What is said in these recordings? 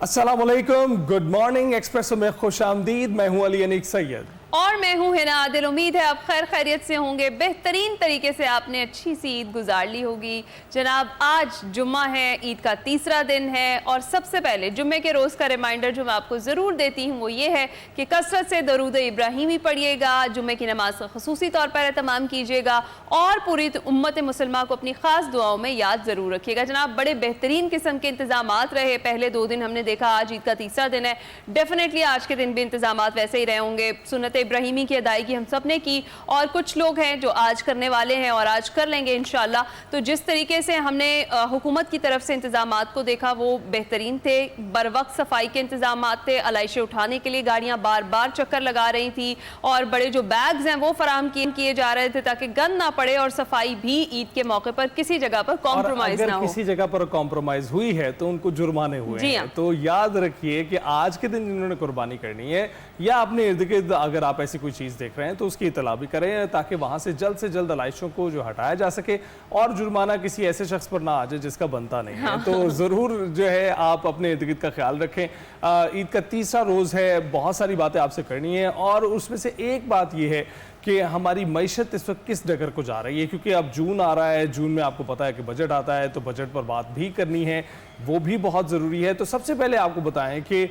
अस्सलामुअलैकुम, good morning. Espresso में खुश आमदीद। मैं हूं अली अनीक सैयद और मैं हूं हिना आदिल। उम्मीद है आप खैर खैरियत से होंगे, बेहतरीन तरीके से आपने अच्छी सी ईद गुजार ली होगी। जनाब, आज जुम्मा है, ईद का तीसरा दिन है और सबसे पहले जुम्मे के रोज़ का रिमाइंडर जो मैं आपको ज़रूर देती हूँ वो ये है कि कसरत से दरूद इब्राहिमी पढ़िएगा, जुम्मे की नमाज का खसूसी तौर पर एहतमाम कीजिएगा और पूरी उम्मत मुसलमान को अपनी ख़ास दुआओं में याद ज़रूर रखिएगा। जनाब, बड़े बेहतरीन किस्म के इंतजामात रहे। पहले 2 दिन हमने देखा, आज ईद का तीसरा दिन है, डेफिनेटली आज के दिन भी इंतजामात वैसे ही रहे होंगे। सुन्नत इब्राहिमी की अदायगी हम सब ने की और कुछ लोग हैं जो आज करने वाले हैं और आज कर लेंगे इंशाल्लाह। तो जिस तरीके से हमने हुकूमत की तरफ से इंतजामात को देखा वो बेहतरीन थे। बर वक्त सफाई के इंतजामात थे, अलाइशे उठाने के लिए गाड़ियां बार बार चक्कर लगा रही थी और बड़े जो बैग्स हैं वो फराहम किए जा रहे थे ताकि गंद ना पड़े और सफाई भी ईद के मौके पर किसी जगह पर कॉम्प्रोमाइज ना हो। किसी जगह पर कॉम्प्रोमाइज हुई है तो उनको जुर्माने हुए हैं। तो याद रखिए कि आज के दिन इन्होंने कुर्बानी करनी है या अपने इर्द गिर्द अगर आप ऐसी कोई चीज़ देख रहे हैं तो उसकी इतला भी करें ताकि वहाँ से जल्द अलाइशों को जो हटाया जा सके और जुर्माना किसी ऐसे शख्स पर ना आ जाए जिसका बनता नहीं है। तो ज़रूर जो है आप अपने इर्द गिर्द का ख्याल रखें। ईद का तीसरा रोज़ है, बहुत सारी बातें आपसे करनी है और उसमें से एक बात यह है कि हमारी मईशत इस वक्त किस डगर को जा रही है, क्योंकि अब जून आ रहा है। जून में आपको पता है कि बजट आता है, तो बजट पर बात भी करनी है, वो भी बहुत ज़रूरी है। तो सबसे पहले आपको बताएं कि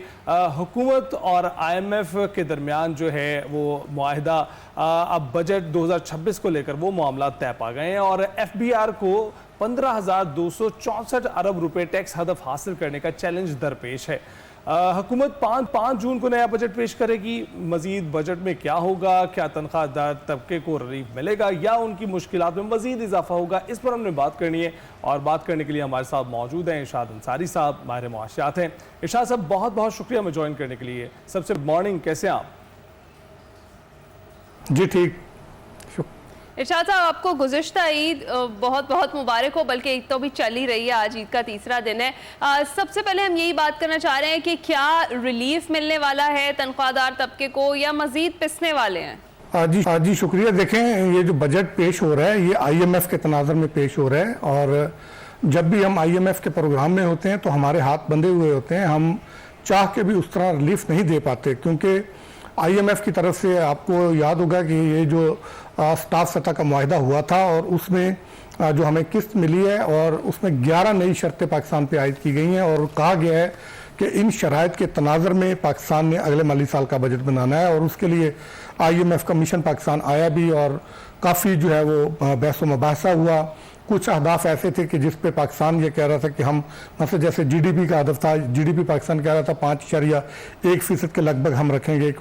हुकूमत और IMF के दरमियान जो है वो मुआहिदा, अब बजट 2026 को लेकर वो मामला तय पा गए हैं और FBR को 15,264 अरब रुपए टैक्स हदफ हासिल करने का चैलेंज दरपेश है। हुकूमत 5 जून को नया बजट पेश करेगी। मजीद बजट में क्या होगा, क्या तनख्वाहदार तबके को रिलीफ मिलेगा या उनकी मुश्किलात में मजीद इजाफा होगा, इस पर हमने बात करनी है। और बात करने के लिए हमारे साथ मौजूद हैं इरशाद अंसारी साहब, माहिर मुआशियात हैं। इरशाद साहब, बहुत बहुत शुक्रिया हमें ज्वाइन करने के लिए। सबसे मॉर्निंग, कैसे हैं आप? जी ठीक। इरशाद साहब, आपको गुज़िश्ता ईद बहुत बहुत मुबारक हो, बल्कि ईद तो भी चल ही रही है, आज ईद का तीसरा दिन है। सबसे पहले हम यही बात करना चाह रहे हैं कि क्या रिलीफ मिलने वाला है तनख्वाहदार तबके को या मजीद पिसने वाले हैं? जी शुक्रिया। देखें, ये जो बजट पेश हो रहा है ये IMF के तनाज़र में पेश हो रहा है और जब भी हम IMF के प्रोग्राम में होते हैं तो हमारे हाथ बंधे हुए होते हैं, हम चाह के भी उस तरह रिलीफ नहीं दे पाते, क्योंकि IMF की तरफ से आपको याद होगा कि ये जो स्टाफ सतह का मुआहिदा हुआ था और उसमें जो हमें किस्त मिली है और उसमें 11 नई शर्तें पाकिस्तान पे आयद की गई हैं और कहा गया है कि इन शराइत के तनाज़र में पाकिस्तान ने अगले माली साल का बजट बनाना है और उसके लिए IMF का मिशन पाकिस्तान आया भी और काफ़ी जो है वो बहस व मुबाहसा हुआ। कुछ अहदाफ ऐसे थे कि जिस पे पाकिस्तान ये कह रहा था कि हम, मतलब जैसे GDP का हदफ था, GDP पाकिस्तान कह रहा था 5.1% के लगभग हम रखेंगे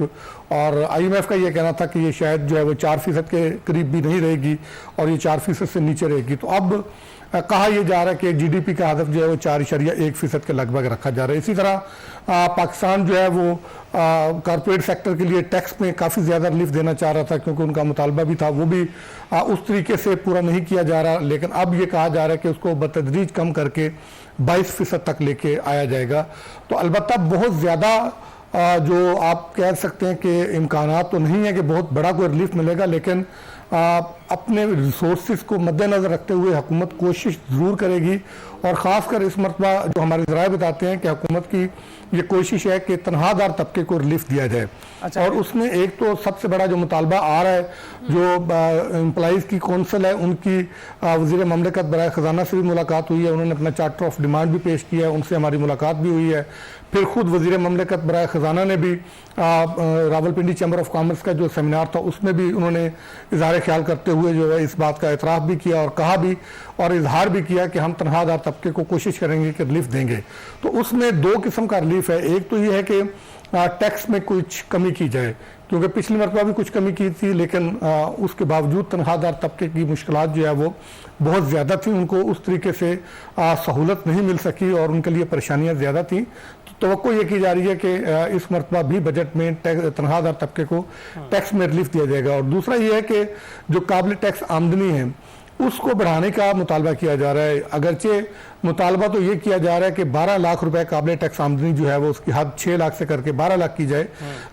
और IMF का ये कहना था कि ये शायद जो है वो 4% के करीब भी नहीं रहेगी और ये 4% से नीचे रहेगी। तो अब कहा यह जा रहा है कि GDP का हदफ जो है वो 4.1% के लगभग रखा जा रहा है। इसी तरह पाकिस्तान जो है वो कॉरपोरेट सेक्टर के लिए टैक्स में काफ़ी ज़्यादा रिलीफ देना चाह रहा था, क्योंकि उनका मुतालबा भी था, वो भी उस तरीके से पूरा नहीं किया जा रहा। लेकिन अब ये कहा जा रहा है कि उसको बतदरीज कम करके 22% तक लेके आया जाएगा। तो अलबत्ता बहुत ज़्यादा जो आप कह सकते हैं कि इम्कानात तो नहीं है कि बहुत बड़ा कोई रिलीफ मिलेगा, लेकिन अपने रिसोर्सेज को मद्देनज़र रखते हुए हुकूमत कोशिश ज़रूर करेगी और ख़ासकर इस मरतबा जो हमारे ज़राए बताते हैं कि हुकूमत की ये कोशिश है कि तनख्वाहदार तबके को रिलीफ दिया जाए। अच्छा, और उसमें एक तो सबसे बड़ा जो मुतालबा आ रहा है, जो एम्प्लॉइज़ की कौंसिल है उनकी वज़ीर ममलकत बराए ख़जाना से भी मुलाकात हुई है, उन्होंने अपना चार्टर ऑफ डिमांड भी पेश किया है, उनसे हमारी मुलाकात भी हुई है। फिर खुद वज़ीर ममलकत बराए ख़जाना ने भी रावलपिंडी चैम्बर ऑफ कॉमर्स का जो सेमिनार था उसमें भी उन्होंने इजहार ख्याल करते हुए जो है इस बात का एतराफ़ भी किया और कहा भी और इजहार भी किया कि हम तनख्वाहदार तबके को कोशिश करेंगे कि रिलीफ देंगे। तो उसमें 2 किस्म का रिलीफ है। एक तो ये है कि टैक्स में कुछ कमी की जाए, क्योंकि पिछली मरतबा भी कुछ कमी की थी, लेकिन उसके बावजूद तनख्वाहदार तबके की मुश्किलात जो है वो बहुत ज़्यादा थी, उनको उस तरीके से सहूलत नहीं मिल सकी और उनके लिए परेशानियां ज़्यादा थी। तो तवक्को ये की जा रही है कि इस मरतबा भी बजट में तनख्वाहदार तबके को टैक्स में रिलीफ दिया जाएगा। और दूसरा ये है कि जो काबिल टैक्स आमदनी है उसको बढ़ाने का मुतालबा किया जा रहा है। अगरचे मुतालबा तो ये किया जा रहा है कि 12 लाख रुपए काबिल टैक्स आमदनी जो है वो उसकी हद 6 लाख से करके 12 लाख की जाए,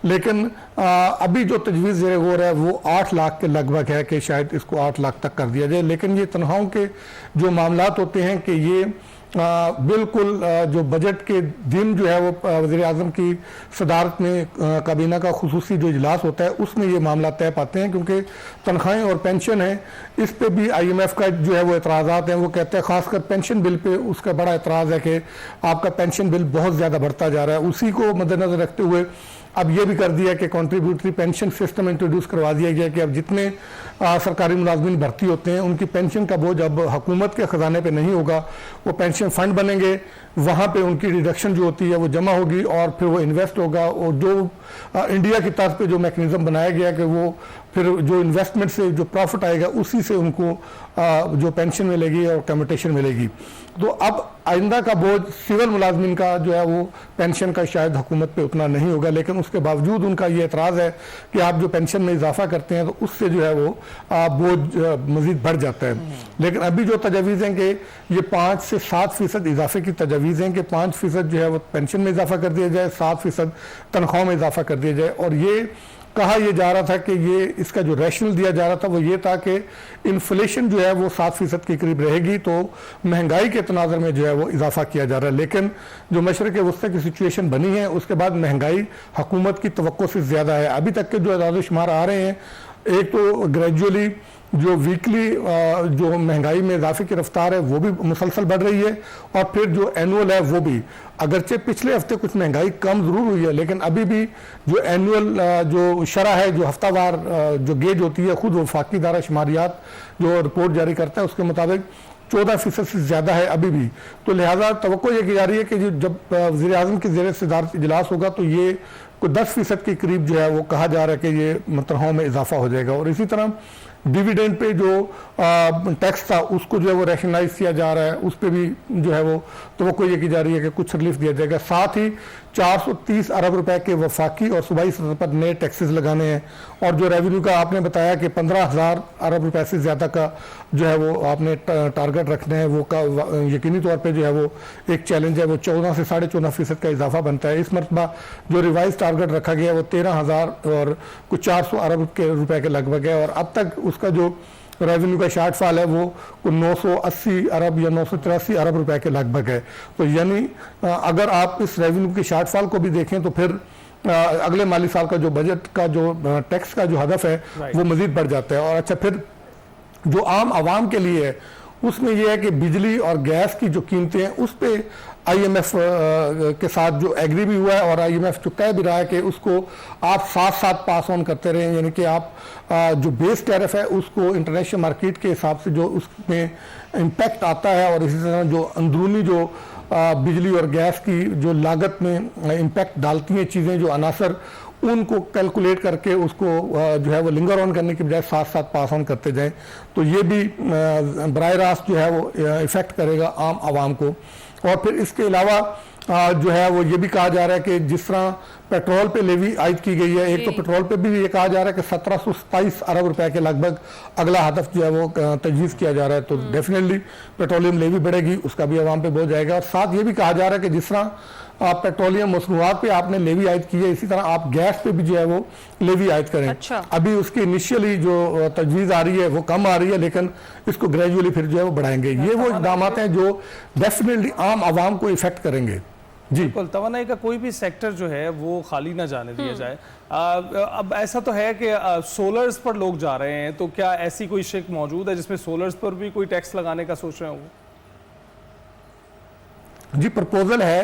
लेकिन अभी जो तजवीज़ ज़ेर गौर है वो 8 लाख के लगभग है कि शायद इसको 8 लाख तक कर दिया जाए। लेकिन ये तनख्वाहों के जो मामलात होते हैं कि ये बिल्कुल जो बजट के दिन जो है वो वज़ीर आज़म की सदारत में काबीना का खुसूसी जो इजलास होता है उसमें ये मामला तय पाते हैं, क्योंकि तनख्वाहें और पेंशन है इस पे भी IMF का जो है वो एतराज़ात हैं। वो कहते हैं खासकर पेंशन बिल पे उसका बड़ा एतराज़ है कि आपका पेंशन बिल बहुत ज़्यादा बढ़ता जा रहा है। उसी को मद्देनज़र रखते हुए अब ये भी कर दिया कि कॉन्ट्रीब्यूटरी पेंशन सिस्टम इंट्रोड्यूस करवा दिया गया कि अब जितने सरकारी मुलाजमीन भर्ती होते हैं उनकी पेंशन का बोझ अब हुकूमत के ख़जाने पे नहीं होगा, वो पेंशन फंड बनेंगे, वहाँ पे उनकी डिडक्शन जो होती है वो जमा होगी और फिर वो इन्वेस्ट होगा। और जो इंडिया की तर्ज पे जो मैकेनिज़्म बनाया गया कि वो फिर जो इन्वेस्टमेंट से जो प्रॉफिट आएगा उसी से उनको जो पेंशन मिलेगी और कम्यूटेशन मिलेगी। तो अब आइंदा का बोझ सिविल मुलाजमीन का जो है वो पेंशन का शायद हुकूमत पे उतना नहीं होगा, लेकिन उसके बावजूद उनका ये एतराज़ है कि आप जो पेंशन में इजाफा करते हैं तो उससे जो है वो बोझ मज़ीद बढ़ जाता है। लेकिन अभी जो तजावीज़ हैं कि ये 5 से 7% इजाफे की तजावीज़ हैं कि 5% जो है वो पेंशन में इजाफा कर दिया जाए, 7% तनख्वाह में इजाफा कर दिया जाए। और ये कहा यह जा रहा था कि ये इसका जो रैशनल दिया जा रहा था वो ये था कि इन्फ्लेशन जो है वो 7% के करीब रहेगी, तो महंगाई के तनाज़र में जो है वो इजाफा किया जा रहा है। लेकिन जो मशरक़ वस्ती की सिचुएशन बनी है उसके बाद महंगाई हुकूमत की तवक्को से ज़्यादा है। अभी तक के जो अदाद शुमार आ रहे हैं, एक तो ग्रेजुअली जो वीकली जो महंगाई में इजाफे की रफ्तार है वो भी मुसलसल बढ़ रही है, और फिर जो एनुअल है वो भी, अगरचे पिछले हफ्ते कुछ महंगाई कम ज़रूर हुई है लेकिन अभी भी जो एनुअल जो शरह है, जो हफ्तावार जो गेज होती है, खुद वफाकी इदारा शुमारियात जो रिपोर्ट जारी करता है उसके मुताबिक 14% से ज़्यादा है अभी भी। तो लिहाजा तवक्को ये की जा रही है कि जब वज़ीर आज़म की ज़ेर सदारत इजलास होगा तो ये कोई 10% के करीब जो है वो कहा जा रहा है कि ये तनख्वाहों में इजाफा हो जाएगा। और इसी तरह डिविडेंड पे जो टैक्स था उसको जो है वो रैशनलाइज किया जा रहा है, उस पर भी जो है वो तवक्को ये की जा रही है कि कुछ रिलीफ दिया जाएगा। साथ ही 430 अरब रुपए के वफाकी और सूबाई सतह पर नए टैक्सेस लगाने हैं, और जो रेवेन्यू का आपने बताया कि 15,000 अरब रुपए से ज़्यादा का जो है वो आपने टारगेट रखने हैं, वो का यकीनी तौर पर जो है वो एक चैलेंज है, वो 14 से 14.5% का इजाफा बनता है। इस मरतबा जो रिवाइज टारगेट रखा गया है वो 13,000 और कुछ 400 अरब के रुपए के लगभग है, और अब तक उसका जो रेवेन्यू का शार्टफॉल है वो 980 अरब या 983 अरब रुपए के लगभग है। तो यानी अगर आप इस रेवेन्यू के शार्टफॉल को भी देखें तो फिर अगले माली साल का जो बजट का जो टैक्स का जो हदफ है वो मजीद बढ़ जाता है। और अच्छा, फिर जो आम आवाम के लिए है उसमें यह है कि बिजली और गैस की जो कीमतें हैं उस पर IMF के साथ जो एग्री भी हुआ है, और IMF जो कह भी रहा है कि उसको आप साथ साथ पास ऑन करते रहें, यानी कि आप जो बेस टैरिफ है उसको इंटरनेशनल मार्केट के हिसाब से जो उसमें इम्पैक्ट आता है, और इसी तरह जो अंदरूनी जो बिजली और गैस की जो लागत में इम्पैक्ट डालती हैं चीज़ें, जो अनासर, उनको कैलकुलेट करके उसको जो है वो लिंगर ऑन करने के बजाय साथ साथ पास ऑन करते जाएं। तो ये भी बराह रास्त जो है वो इफ़ेक्ट करेगा आम आवाम को। और फिर इसके अलावा जो है वो ये भी कहा जा रहा है कि जिस तरह पेट्रोल पे लेवी आयद की गई है, एक तो पेट्रोल पे भी ये कहा जा रहा है कि 1727 अरब रुपए के लगभग अगला हदफ जो है वो तजवीज़ किया जा रहा है। तो डेफिनेटली पेट्रोलियम लेवी बढ़ेगी, उसका भी आवाम पे बोझ जाएगा। और साथ ये भी कहा जा रहा है कि जिस तरह आप पेट्रोलियम मसनूआत पे आपने लेवी आयद की है, इसी तरह आप गैस पे भी जो है वो लेवी आयद करें। अच्छा। अभी उसकी इनिशियली जो तजवीज़ आ रही है वो कम आ रही है, लेकिन इसको ग्रेजुअली फिर जो है वो बढ़ाएंगे। ये वो इकदाम हैं जो डेफिनेटली आम आवाम को इफेक्ट करेंगे। जी बिल्कुल, तवानाई का कोई भी सेक्टर जो है वो खाली ना जाने दिया जाए। अब ऐसा तो है कि सोलर्स पर लोग जा रहे हैं, तो क्या ऐसी कोई शिक मौजूद है जिसमें सोलर्स पर भी कोई टैक्स लगाने का सोच रहे हो? जी, प्रपोजल है।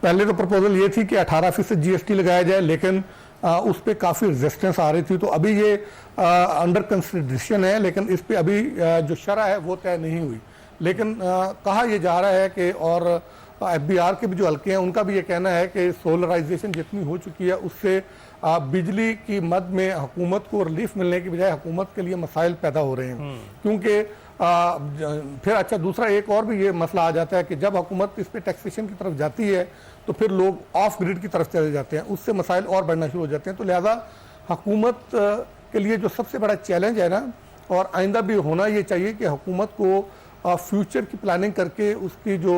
पहले तो प्रपोजल ये थी कि 18% GST लगाया जाए, लेकिन उस पर काफ़ी रेजिस्टेंस आ रही थी। तो अभी ये अंडर कंसिडरेशन है, लेकिन इस पर अभी जो शरह है वो तय नहीं हुई। लेकिन कहा यह जा रहा है कि, और FBR के भी जो हल्के हैं उनका भी ये कहना है कि सोलराइजेशन जितनी हो चुकी है उससे बिजली की मद में हुकूमत को रिलीफ मिलने की बजाय हुकूमत के लिए मसाइल पैदा हो रहे हैं। क्योंकि फिर अच्छा, दूसरा एक और भी ये मसला आ जाता है कि जब हुकूमत इस पर टैक्सेशन की तरफ जाती है तो फिर लोग ऑफ ग्रिड की तरफ चले जाते हैं, उससे मसाइल और बढ़ना शुरू हो जाते हैं। तो लिहाजा हुकूमत के लिए जो सबसे बड़ा चैलेंज है ना, और आइंदा भी होना ये चाहिए कि हुकूमत को फ्यूचर की प्लानिंग करके उसकी जो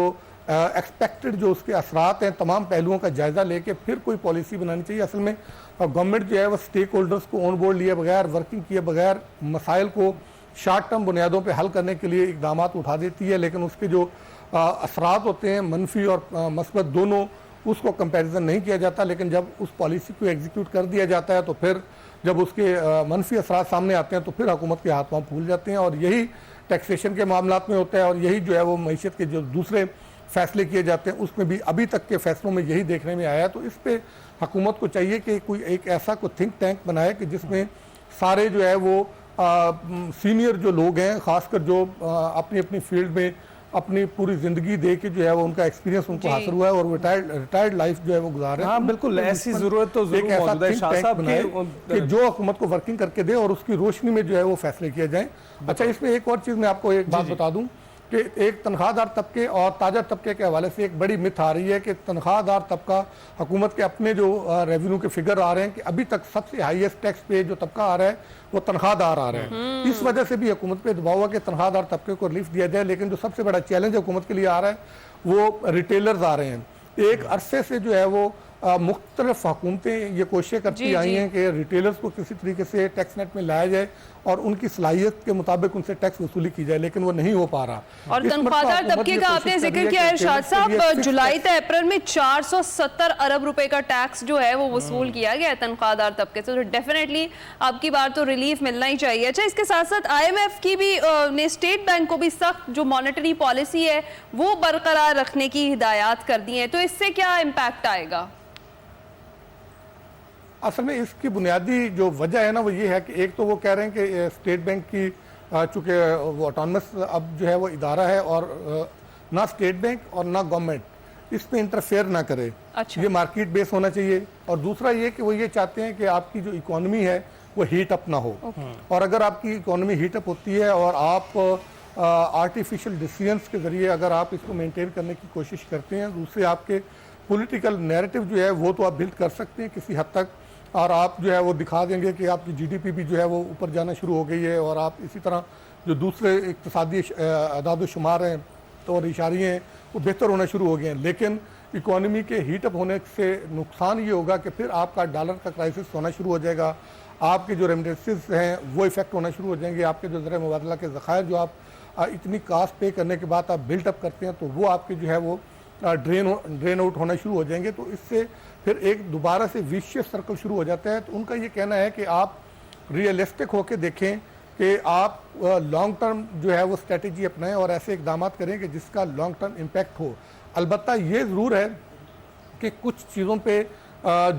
एक्सपेक्टेड जो उसके असरात हैं तमाम पहलुओं का जायज़ा लेके फिर कोई पॉलिसी बनानी चाहिए। असल में गवर्नमेंट जो है वो स्टेक होल्डर्स को ऑन बोर्ड लिए बगैर, वर्किंग किए बगैर मसाइल को शॉर्ट टर्म बुनियादों पे हल करने के लिए इकदाम उठा देती है, लेकिन उसके जो असरात होते हैं मनफी और मस्बत दोनों, उसको कंपैरिजन नहीं किया जाता। लेकिन जब उस पॉलिसी को एग्जीक्यूट कर दिया जाता है तो फिर जब उसके मनफी असरात सामने आते हैं तो फिर हुकूमत के हाथ पांव फूल जाते हैं। और यही टैक्सेशन के मामलात में होता है और यही जो है वो मईशत के जो दूसरे फैसले किए जाते हैं उसमें भी अभी तक के फैसलों में यही देखने में आया है। तो इस पे हुकूमत को चाहिए कि कोई एक ऐसा कोई थिंक टैंक बनाए कि जिसमें सारे जो है वो सीनियर जो लोग हैं, खासकर जो अपनी अपनी फील्ड में अपनी पूरी जिंदगी दे के जो है वो उनका एक्सपीरियंस उनको हासिल हुआ है और रिटायर्ड लाइफ जो है वो गुजार है। हाँ बिल्कुल, ऐसी जरूरत तो जरूर मौजूद है शाह साहब कि जो हुकूमत को वर्किंग करके दे और उसकी रोशनी में जो है वो फैसले किए जाएं। अच्छा, इसमें एक और चीज़ मैं आपको एक बात बता दूं कि एक तनख्वाहदार तबके और ताजा तबके के हवाले से एक बड़ी मिथ आ रही है कि तनख्वाहदार तबका, हुकूमत के अपने जो रेवेन्यू के फिगर आ रहे हैं कि अभी तक सबसे हाईएस्ट टैक्स पे जो तबका आ रहा है वो तनख्वाहदार आ रहा है। इस वजह से भी हुकूमत पे दबाव है कि तनख्वाहदार तबके को रिलीफ दिया जाए। लेकिन जो सबसे बड़ा चैलेंज हुकूमत के लिए आ रहा है वो रिटेलर्स आ रहे हैं। एक अरसे से जो है वो मुख्तलिफ हुकूमतें ये कोशिशें करती आई हैं कि रिटेलर्स को किसी तरीके से टैक्स नेट में लाया जाए और उनकी सलाहियत के मुताबिक उनसे टैक्स वसूली की जाए, लेकिन वो नहीं हो पा रहा। और तनख्वाहदार तबके का आपने जिक्र किया है इरशाद साहब, जुलाई से अप्रैल में 470 अरब रुपए का टैक्स जो है वो वसूल किया गया है तनख्वाहदार तबके से। तो डेफिनेटली आपकी बार तो रिलीफ मिलना ही चाहिए। अच्छा, इसके साथ साथ IMF की भी ने स्टेट बैंक को भी सख्त जो मॉनेटरी पॉलिसी है वो बरकरार रखने की हिदायत कर दी है, तो इससे क्या इम्पैक्ट आएगा? असल में इसकी बुनियादी जो वजह है ना वो ये है कि एक तो वो कह रहे हैं कि स्टेट बैंक की चूँकि वो ऑटोनमस अब जो है वो इदारा है और ना स्टेट बैंक और ना गवर्नमेंट इसमें इंटरफेयर ना करे। अच्छा। ये मार्केट बेस होना चाहिए। और दूसरा ये कि वो ये चाहते हैं कि आपकी जो इकोनॉमी है वो हीट अप ना हो। और अगर आपकी इकोनॉमी हीट अप होती है और आप आर्टिफिशियल डिसीजंस के ज़रिए अगर आप इसको मेंटेन करने की कोशिश करते हैं, दूसरे आपके पॉलिटिकल नैरेटिव जो है वो तो आप बिल्ड कर सकते हैं किसी हद तक, और आप जो है वो दिखा देंगे कि आपकी GDP भी जो है वो ऊपर जाना शुरू हो गई है और आप इसी तरह जो दूसरे इक़्तिसादी अदाद-ओ-शुमार हैं और इशारे हैं वो बेहतर होना शुरू हो गए हैं। लेकिन इकोनॉमी के हीट अप होने से नुकसान ये होगा कि फिर आपका डॉलर का क्राइसिस होना शुरू हो जाएगा, आपके जो रेमिटेंसेस हैं वो इफेक्ट होना शुरू हो जाएंगे, आपके जो ज़र मुबादला के ज़खायर जो आप इतनी कास्ट पे करने के बाद आप बिल्टअप करते हैं तो वो आपके जो है वो ड्रेन आउट होना शुरू हो जाएंगे। तो इससे फिर एक दोबारा से विशियस सर्कल शुरू हो जाता है। तो उनका ये कहना है कि आप रियलिस्टिक होकर देखें कि आप लॉन्ग टर्म जो है वो स्ट्रेटजी अपनाएं और ऐसे इकदाम करें कि जिसका लॉन्ग टर्म इम्पैक्ट हो। अलबत्ता ये ज़रूर है कि कुछ चीज़ों पे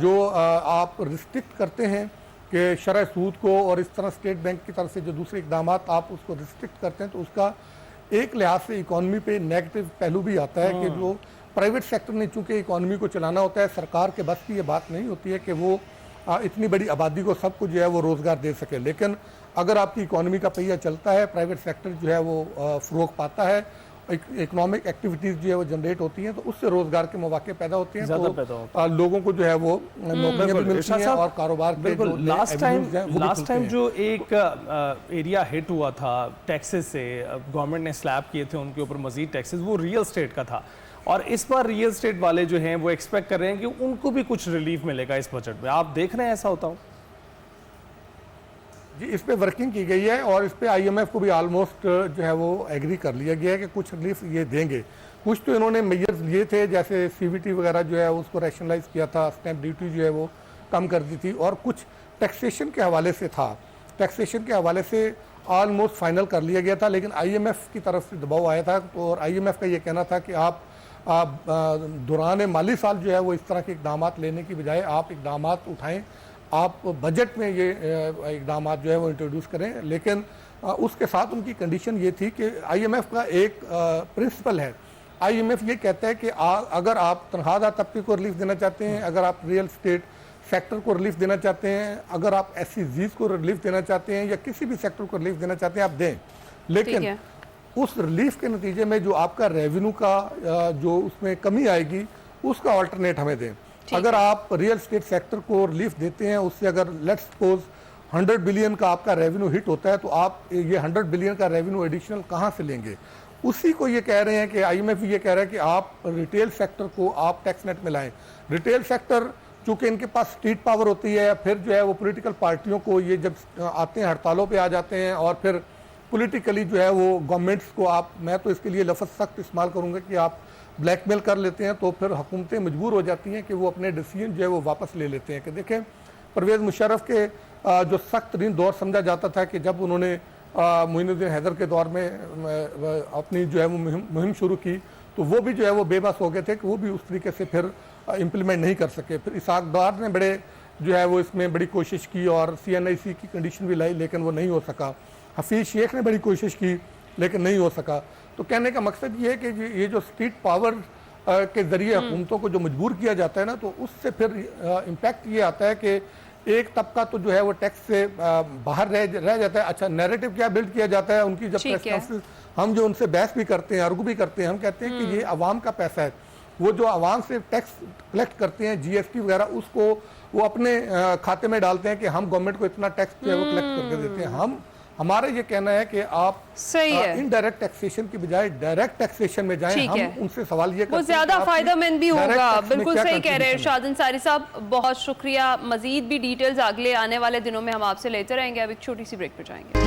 जो आप रिस्ट्रिक्ट करते हैं कि शरह सूद को और इस तरह स्टेट बैंक की तरफ से जो दूसरे इकदाम आप उसको रिस्ट्रिक्ट करते हैं तो उसका एक लिहाज से इकॉनमी पे नेगेटिव पहलू भी आता है कि जो प्राइवेट सेक्टर ने चूंकि इकॉनमी को चलाना होता है, सरकार के बस की ये बात नहीं होती है कि वो इतनी बड़ी आबादी को सबको जो है वो रोज़गार दे सके। लेकिन अगर आपकी इकॉनमी का पहिया चलता है, प्राइवेट सेक्टर जो है वो फ़रोग़ पाता है, इकोनॉमिक एक्टिविटीज़ जो है वो जनरेट होती हैं तो उससे रोज़गार के मौके पैदा होते हैं, तो लोगों को जो है वो नौकरियां भी मिलती हैं और कारोबार के जो लास्ट टाइम जो एक एरिया हिट हुआ था टैक्सेस से, गवर्नमेंट ने स्लैब किए थे उनके ऊपर मजीद टैक्सेस, वो रियल स्टेट का था। और इस बार रियल स्टेट वाले जो हैं वो एक्सपेक्ट कर रहे हैं कि उनको भी कुछ रिलीफ मिलेगा इस बजट में। आप देख रहे हैं ऐसा होता हो? जी, इस पे वर्किंग की गई है और इस पे IMF को भी ऑलमोस्ट जो है वो एग्री कर लिया गया है कि कुछ रिलीफ ये देंगे। कुछ तो इन्होंने मेजर्स लिए थे, जैसे CVT वगैरह जो है उसको रैशनलाइज किया था, स्टैंप ड्यूटी जो है वो कम कर दी थी, और कुछ टैक्सेशन के हवाले से था, टैक्सेशन के हवाले से ऑलमोस्ट फाइनल कर लिया गया था। लेकिन IMF की तरफ से दबाव आया था और IMF का ये कहना था कि आप दौरान माली साल जो है वो इस तरह के इकदाम लेने की बजाय आप इकदाम उठाएँ, आप बजट में ये इकदाम जो है वो इंट्रोड्यूस करें। लेकिन उसके साथ उनकी कंडीशन ये थी कि IMF का एक प्रिंसिपल है, IMF ये कहता है कि अगर आप तनख्वाहदार तबके को रिलीफ देना चाहते हैं, अगर आप रियल स्टेट सेक्टर को रिलीफ देना चाहते हैं, अगर आप SEZs को रिलीफ देना चाहते हैं या किसी भी सेक्टर को रिलीफ देना चाहते हैं आप दें, लेकिन उस रिलीफ के नतीजे में जो आपका रेवेन्यू का जो उसमें कमी आएगी उसका अल्टरनेट हमें दें। अगर आप रियल स्टेट सेक्टर को रिलीफ देते हैं, उससे अगर लेट्स सपोज 100 बिलियन का आपका रेवेन्यू हिट होता है तो आप ये 100 बिलियन का रेवेन्यू एडिशनल कहाँ से लेंगे? उसी को ये कह रहे हैं कि IMF ये कह रहा है कि आप रिटेल सेक्टर को आप टैक्स नेट में लाएं। रिटेल सेक्टर चूँकि इनके पास स्ट्रीट पावर होती है, फिर जो है वो पॉलिटिकल पार्टियों को ये जब आते हैं हड़तालों पे आ जाते हैं और फिर पॉलिटिकली जो है वो गवर्नमेंट्स को आप, मैं तो इसके लिए लफ्ज़ सख्त इस्तेमाल करूँगा कि आप ब्लैकमेल कर लेते हैं, तो फिर हुकूमतें मजबूर हो जाती हैं कि वो अपने डिसीजन जो है वो वापस ले लेते हैं। कि देखें, परवेज़ मुशर्रफ के जो सख्त तरीन दौर समझा जाता था कि जब उन्होंने मोइनुद्दीन हैदर के दौर में अपनी जो है वो मुहिम शुरू की, तो वो भी जो है वो बेबस हो गए थे कि वो भी उस तरीके से फिर इम्प्लीमेंट नहीं कर सके। फिर इसहाक डार ने बड़े जो है वो इसमें बड़ी कोशिश की और CNIC की कंडीशन भी लाई, लेकिन वो नहीं हो सका। हफीज़ शेख ने बड़ी कोशिश की, लेकिन नहीं हो सका। तो कहने का मकसद ये है कि ये जो स्ट्रीट पावर के ज़रिए हुकूमतों को जो मजबूर किया जाता है ना, तो उससे फिर इम्पैक्ट ये आता है कि एक तबका तो जो है वो टैक्स से बाहर रह जाता है। अच्छा, नैरेटिव क्या बिल्ड किया जाता है उनकी जब प्रेस कॉन्फ्रेंस, हम जो उनसे बहस भी करते हैं, आर्गू भी करते हैं, हम कहते हैं कि ये आवाम का पैसा है। वो जो आवाम से टैक्स कलेक्ट करते हैं, GST वगैरह, उसको वो अपने खाते में डालते हैं कि हम गवर्नमेंट को इतना टैक्स जो है वो कलेक्ट करके देते हैं। हमारा ये कहना है कि आप इनडायरेक्ट टैक्सेशन की बजाय डायरेक्ट टैक्सेशन में जाएं। हम उनसे सवाल ये करते हैं, वो ज्यादा फायदेमंद भी होगा। बिल्कुल सही कह रहे हैं इरशाद अंसारी साहब, बहुत शुक्रिया। मजीद भी डिटेल्स अगले आने वाले दिनों में हम आपसे लेते रहेंगे। अब एक छोटी सी ब्रेक पर जाएंगे।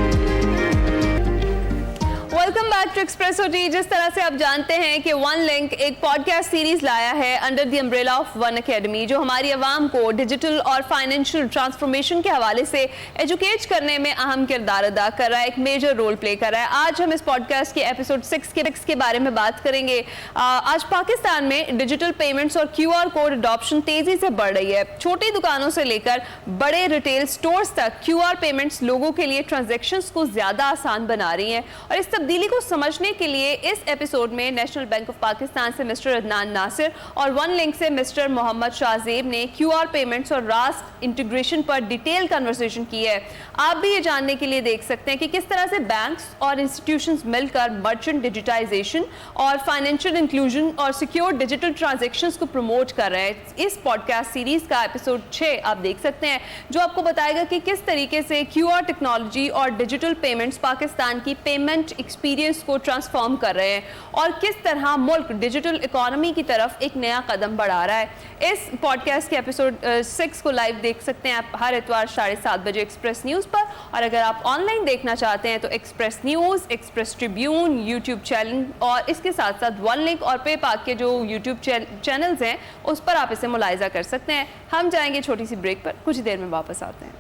वेलकम बैक टू एक्सप्रेसो जी। जिस तरह से आप जानते हैं कि वन लिंक एक पॉडकास्ट सीरीज लाया है under the umbrella of one academy, जो हमारी आवाम को डिजिटल और फाइनेंशियल ट्रांसफॉर्मेशन के हवाले से एजुकेट करने में अहम किरदार अदा कर रहा है, एक मेजर रोल प्ले कर रहा है। आज हम इस पॉडकास्ट के एपिसोड 6 के बारे में बात करेंगे। आज पाकिस्तान में डिजिटल पेमेंट्स और QR कोड अडॉप्शन तेजी से बढ़ रही है। छोटी दुकानों से लेकर बड़े रिटेल स्टोर्स तक QR पेमेंट्स लोगों के लिए ट्रांजेक्शन्स को ज्यादा आसान बना रही हैं। और इस तब्दीली को समझने के लिए इस एपिसोड में नेशनल बैंक ऑफ पाकिस्तान से मिस्टर अदनान नासिर और वन लिंक से मिस्टर मोहम्मद शाहजेब ने QR पेमेंट्स और रास्क इंटीग्रेशन पर डिटेल कन्वर्सेशन की है। आप भी ये जानने के लिए देख सकते हैं कि किस तरह से बैंक्स और इंस्टीट्यूशंस मिलकर मर्चेंट डिजिटाइजेशन और फाइनेंशियल इंक्लूजन और सिक्योर डिजिटल ट्रांजेक्शंस को प्रमोट कर रहे हैं। इस पॉडकास्ट सीरीज का एपिसोड 6 आप देख सकते हैं, जो आपको बताएगा कि किस तरीके से QR टेक्नोलॉजी और डिजिटल पेमेंट्स पाकिस्तान की पेमेंट एक्सपीरियंस को ट्रांसफॉर्म कर रहे हैं और किस तरह मुल्क डिजिटल इकोनॉमी की तरफ एक नया कदम बढ़ा रहा है। इस पॉडकास्ट के एपिसोड 6 को लाइव देख सकते हैं आप हर इतवार 7:30 बजे एक्सप्रेस न्यूज़ पर, और अगर आप ऑनलाइन देखना चाहते हैं तो express news, express Tribune, YouTube channel और इसके साथ साथ वन लिंक और पेपाक के जो यूट्यूब चैनल्स हैं उस पर आप इसे मुलाहिजा कर सकते हैं। हम जाएंगे छोटी सी ब्रेक पर, कुछ देर में वापस आते हैं।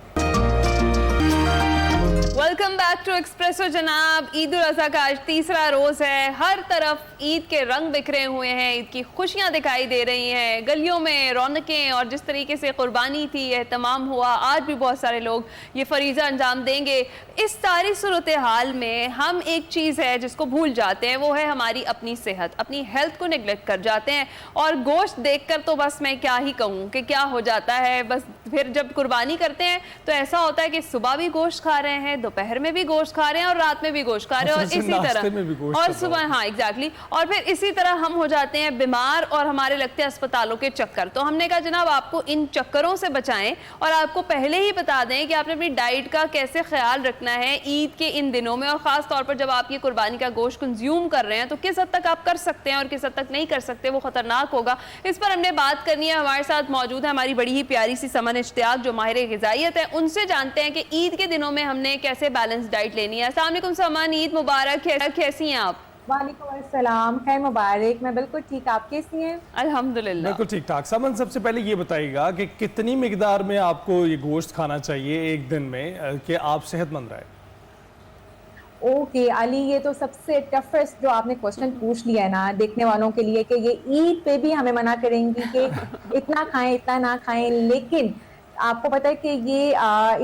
वेलकम बैक टू एक्सप्रेसो जनाब। ईद उल अज़हा का आज तीसरा रोज़ है। हर तरफ ईद के रंग बिखरे हुए हैं, ईद की खुशियां दिखाई दे रही हैं, गलियों में रौनकें, और जिस तरीके से कुर्बानी थी, एहतमाम हुआ, आज भी बहुत सारे लोग ये फरीज़ा अंजाम देंगे। इस सारी सूरत हाल में हम एक चीज़ है जिसको भूल जाते हैं, वो है हमारी अपनी सेहत, अपनी हेल्थ को निगलेक्ट कर जाते हैं। और गोश्त देखकर तो बस मैं क्या ही कहूँ कि क्या हो जाता है। बस फिर जब कुर्बानी करते हैं तो ऐसा होता है कि सुबह भी गोश्त खा रहे हैं, दोपहर में भी गोश्त खा रहे हैं और रात में भी गोश्त खा रहे हैं, और इसी तरह और सुबह, हाँ एग्जैक्टली, और फिर इसी तरह हम हो जाते हैं बीमार और हमारे लगते हैं अस्पतालों के चक्कर। तो हमने कहा जनाब आपको इन चक्करों से बचाएं और आपको पहले ही बता दें कि आपने अपनी डाइट का कैसे ख्याल रखना है ईद के इन दिनों में, और ख़ास तौर पर जब आप ये कुर्बानी का गोश्त कंज्यूम कर रहे हैं तो किस हद तक आप कर सकते हैं और किस हद तक नहीं कर सकते, वो ख़तरनाक होगा। इस पर हमने बात करनी है। हमारे साथ मौजूद है हमारी बड़ी ही प्यारी सी समन इश्तियाक जो माहिर ग़िज़ाइयत है, उनसे जानते हैं कि ईद के दिनों में हमने कैसे बैलेंस डाइट लेनी है। अस्सलाम वालेकुम समन, ईद मुबारक। कैसी हैं आप? वालेकुम अस्सलाम, खैर मुबारक। मैं बिल्कुल ठीक, आप कैसी हैं? अल्हम्दुलिल्लाह बिल्कुल ठीक ठाक। समन, सबसे पहले ये बताइएगा कि कितनी मिकदार में आपको ये गोश्त खाना चाहिए एक दिन में कि आप सेहतमंद रहे? ओके अली, ये तो सबसे टफेस्ट जो आपने क्वेश्चन पूछ लिया है ना देखने वालों के लिए, कि ये ईद पे भी हमें मना करेंगी कि इतना खाएं इतना ना खाएं। लेकिन आपको पता है कि ये